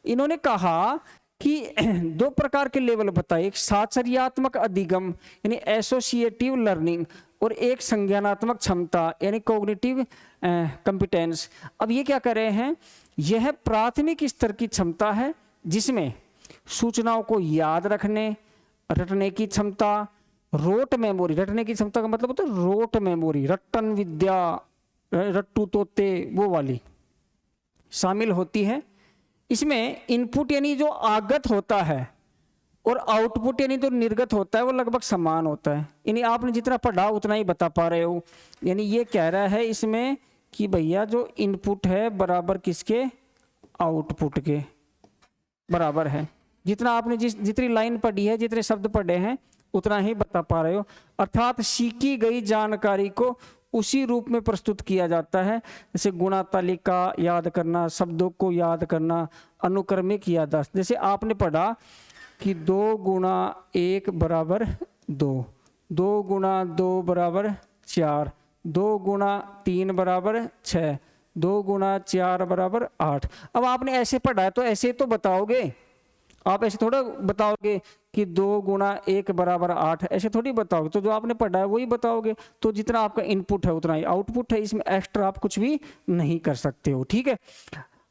इन्होंने कहा कि 2 प्रकार के लेवल बताए, एक साचर्यात्मक अधिगम यानी एसोसिएटिव लर्निंग, और एक संज्ञानात्मक क्षमता यानी कॉग्निटिव कॉम्पिटेंस। अब ये क्या कर रहे हैं, यह प्राथमिक स्तर की क्षमता है जिसमें सूचनाओं को याद रखने, रटने की क्षमता, रोट मेमोरी, रटने की क्षमता का मतलब होता है रोट मेमोरी, रट्टन विद्या, रट्टू तोते वो वाली शामिल होती है। इसमें इनपुट यानी जो आगत होता है और आउटपुट यानी जो निर्गत होता है वो लगभग समान होता है, यानी आपने जितना पढ़ा उतना ही बता पा रहे हो। यानी ये कह रहा है इसमें कि भैया जो इनपुट है बराबर किसके, आउटपुट के बराबर है। जितना आपने जितनी लाइन पढ़ी है, जितने शब्द पढ़े हैं उतना ही बता पा रहे हो। अर्थात सीखी गई जानकारी को उसी रूप में प्रस्तुत किया जाता है, जैसे गुणा तालिका याद करना, शब्दों को याद करना, अनुक्रमिक याददाश्त। जैसे आपने पढ़ा कि 2 गुणा 1 बराबर 2, 2 गुणा 2 बराबर 4, 2 गुणा 3 बराबर 6, 2 गुणा 4 बराबर 8। अब आपने ऐसे पढ़ा है तो ऐसे तो बताओगे, आप ऐसे थोड़ा बताओगे कि 2 गुणा 1 बराबर 8, ऐसे थोड़ी बताओगे। तो जो आपने पढ़ा है वही बताओगे। तो जितना आपका इनपुट है उतना ही आउटपुट है, इसमें एक्स्ट्रा आप कुछ भी नहीं कर सकते हो, ठीक है।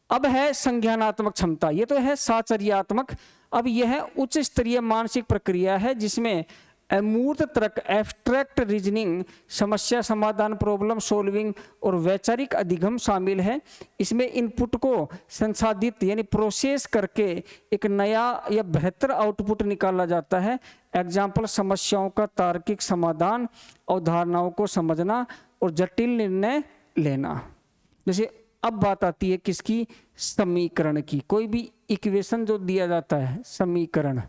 अब है संज्ञानात्मक क्षमता, ये तो है साचर्यात्मक। अब यह उच्च स्तरीय मानसिक प्रक्रिया है जिसमें अमूर्त तर्क, एब्स्ट्रैक्ट रीजनिंग, समस्या समाधान, प्रॉब्लम सॉल्विंग और वैचारिक अधिगम शामिल है। इसमें इनपुट को संसाधित यानी प्रोसेस करके एक नया या बेहतर आउटपुट निकाला जाता है। एग्जाम्पल, समस्याओं का तार्किक समाधान, अवधारणाओं को समझना और जटिल निर्णय लेना। जैसे अब बात आती है किसकी, समीकरण की। कोई भी इक्वेशन जो दिया जाता है समीकरण,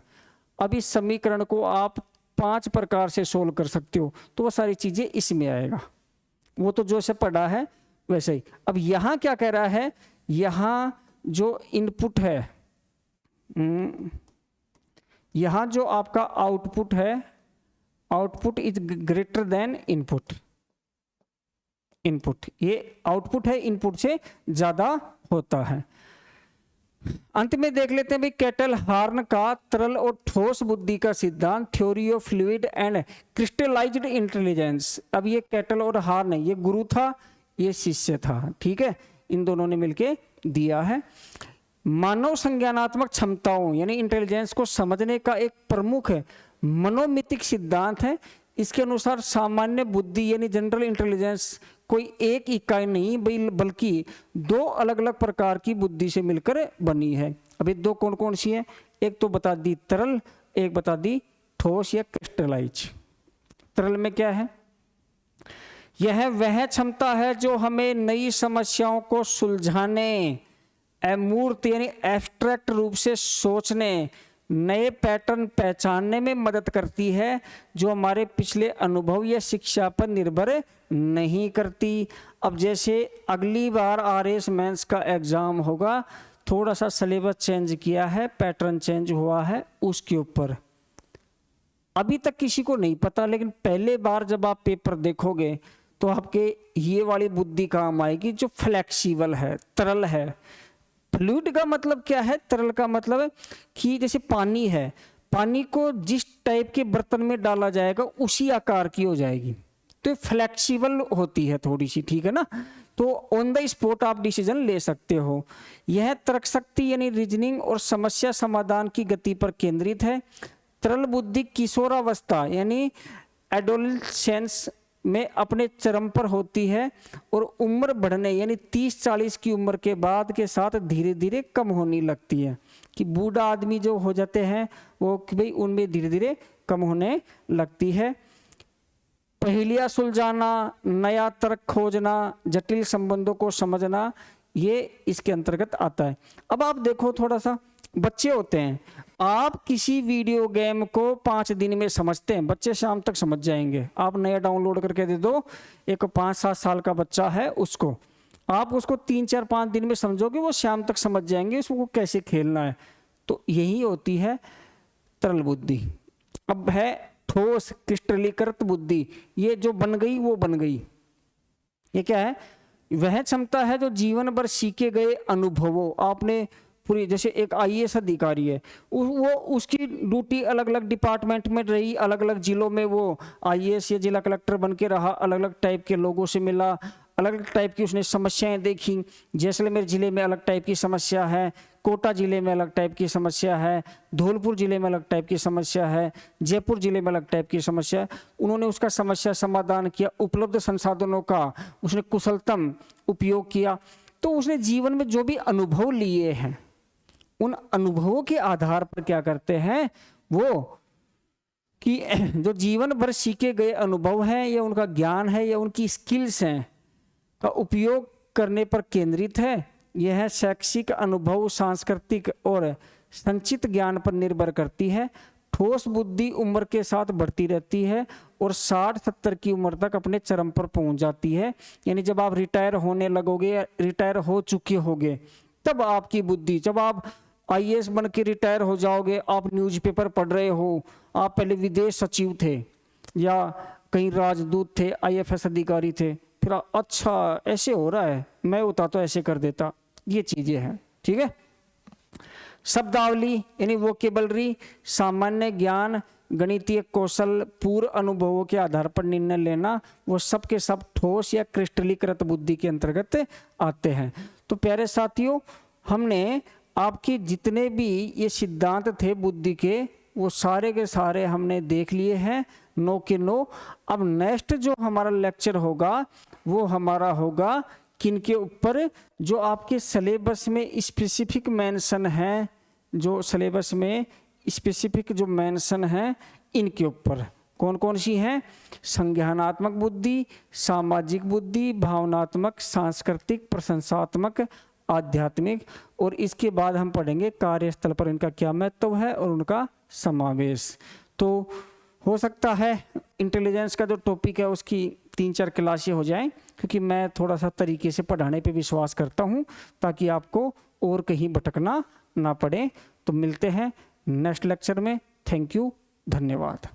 अब इस समीकरण को आप 5 प्रकार से सोल्व कर सकते हो, तो वो सारी चीजें इसमें आएगा। वो तो जो से पढ़ा है वैसे ही। अब यहां क्या कह रहा है, यहां जो इनपुट है, यहां जो आपका आउटपुट है, output is greater than input. Input, ये आउटपुट है इनपुट से ज्यादा होता है। अंत में देख लेते हैं भाई कैटल हार्न का तरल और ठोस बुद्धि का सिद्धांत, theory of fluid and crystallised intelligence. अब ये कैटल और हार्न है, ये गुरु था, ये शिष्य था, ठीक है, इन दोनों ने मिलके दिया है। मानव संज्ञानात्मक क्षमताओं यानी इंटेलिजेंस को समझने का एक प्रमुख मनोमितिक सिद्धांत है। इसके अनुसार सामान्य बुद्धि यानी जनरल इंटेलिजेंस कोई एक इकाई नहीं बल्कि 2 अलग अलग प्रकार की बुद्धि से मिलकर बनी है। अभी 2 कौन कौन सी है, एक तो बता दी तरल, एक बता दी ठोस या क्रिस्टलाइज। तरल में क्या है, यह वह क्षमता है जो हमें नई समस्याओं को सुलझाने, अमूर्त यानी एब्स्ट्रैक्ट रूप से सोचने, नए पैटर्न पहचानने में मदद करती है, जो हमारे पिछले अनुभव या शिक्षा पर निर्भर नहीं करती। अब जैसे अगली बार RS मेंस का एग्जाम होगा, थोड़ा सा सिलेबस चेंज किया है, पैटर्न चेंज हुआ है उसके ऊपर। अभी तक किसी को नहीं पता, लेकिन पहले बार जब आप पेपर देखोगे तो आपके ये वाली बुद्धि काम आएगी जो फ्लेक्सिबल है, तरल है। फ्लूइड का मतलब क्या है, तरल का मतलब है कि जैसे पानी है, पानी को जिस टाइप के बर्तन में डाला जाएगा उसी आकार की हो जाएगी, तो फ्लेक्सिबल होती है थोड़ी सी, ठीक है ना। तो ऑन द स्पॉट आप डिसीजन ले सकते हो। यह तर्क शक्ति यानी रीजनिंग और समस्या समाधान की गति पर केंद्रित है। तरल बुद्धि किशोरावस्था यानी एडोलसेंस में अपने चरम पर होती है और उम्र बढ़ने यानी 30-40 की उम्र के बाद के साथ धीरे धीरे कम होने लगती है। कि बूढ़ा आदमी जो हो जाते हैं वो कि भाई उनमें धीरे धीरे कम होने लगती है। पहेलियाँ सुलझाना, नया तर्क खोजना, जटिल संबंधों को समझना, ये इसके अंतर्गत आता है। अब आप देखो थोड़ा सा, बच्चे होते हैं, आप किसी वीडियो गेम को 5 दिन में समझते हैं, बच्चे शाम तक समझ जाएंगे। आप नया डाउनलोड करके दे दो, एक 5-7 साल का बच्चा है उसको, आप उसको 3-4-5 दिन में समझोगे, वो शाम तक समझ जाएंगे उसको कैसे खेलना है। तो यही होती है तरल बुद्धि। अब है ठोस क्रिस्टलीकृत बुद्धि, ये जो बन गई वो बन गई। ये क्या है? वह क्षमता है जो जीवन भर सीखे गए अनुभवों, आपने पूरी, जैसे एक आईएएस अधिकारी है, वो उसकी ड्यूटी अलग अलग डिपार्टमेंट में रही, अलग अलग जिलों में वो आईएएस या जिला कलेक्टर बन के रहा, अलग अलग टाइप के लोगों से मिला, अलग अलग टाइप की उसने समस्याएं देखी। जैसलमेर जिले में अलग टाइप की समस्या है, कोटा जिले में अलग टाइप की समस्या है, धौलपुर जिले में अलग टाइप की समस्या है, जयपुर जिले में अलग टाइप की समस्या है। उन्होंने उसका समस्या समाधान किया, उपलब्ध संसाधनों का उसने कुशलतम उपयोग किया। तो उसने जीवन में जो भी अनुभव लिए हैं, उन अनुभवों के आधार पर क्या करते हैं वो, कि जो जीवन भर सीखे गए अनुभव हैं या उनका ज्ञान है या उनकी स्किल्स हैं का उपयोग करने पर केंद्रित है। यह शैक्षिक अनुभव, सांस्कृतिक और संचित ज्ञान पर निर्भर करती है। ठोस बुद्धि उम्र के साथ बढ़ती रहती है और 60-70 की उम्र तक अपने चरम पर पहुंच जाती है। यानी जब आप रिटायर होने लगोगे, रिटायर हो चुके होगे, तब आपकी बुद्धि, जब आप आईएएस बन के रिटायर हो जाओगे, आप न्यूज़पेपर पढ़ रहे हो, आप पहले विदेश सचिव थे या कहीं राजदूत थे, आईएफएस अधिकारी थे, फिर अच्छा ऐसे हो रहा है, मैं होता तो ऐसे कर देता, ये चीजें हैं। ठीक है। शब्दावली यानी वोकेबलरी, सामान्य ज्ञान, गणितीय कौशल, पूर्व अनुभवों के आधार पर निर्णय लेना, वो सब के सब ठोस या क्रिस्टलीकृत बुद्धि के अंतर्गत आते हैं। तो प्यारे साथियों, हमने आपके जितने भी ये सिद्धांत थे बुद्धि के, वो सारे के सारे हमने देख लिए हैं, 9 के 9। अब नेक्स्ट जो हमारा लेक्चर होगा वो हमारा होगा किन के ऊपर, जो आपके सिलेबस में स्पेसिफिक मेंशन है, जो सिलेबस में स्पेसिफिक जो मेंशन है इनके ऊपर। कौन कौन सी हैं? संज्ञानात्मक बुद्धि, सामाजिक बुद्धि, भावनात्मक, सांस्कृतिक, प्रशंसात्मक, आध्यात्मिक, और इसके बाद हम पढ़ेंगे कार्यस्थल पर इनका क्या महत्व है और उनका समावेश। तो हो सकता है इंटेलिजेंस का जो टॉपिक है उसकी 3-4 क्लासें हो जाएं, क्योंकि मैं थोड़ा सा तरीके से पढ़ाने पे विश्वास करता हूं ताकि आपको और कहीं भटकना ना पड़े। तो मिलते हैं नेक्स्ट लेक्चर में। थैंक यू, धन्यवाद।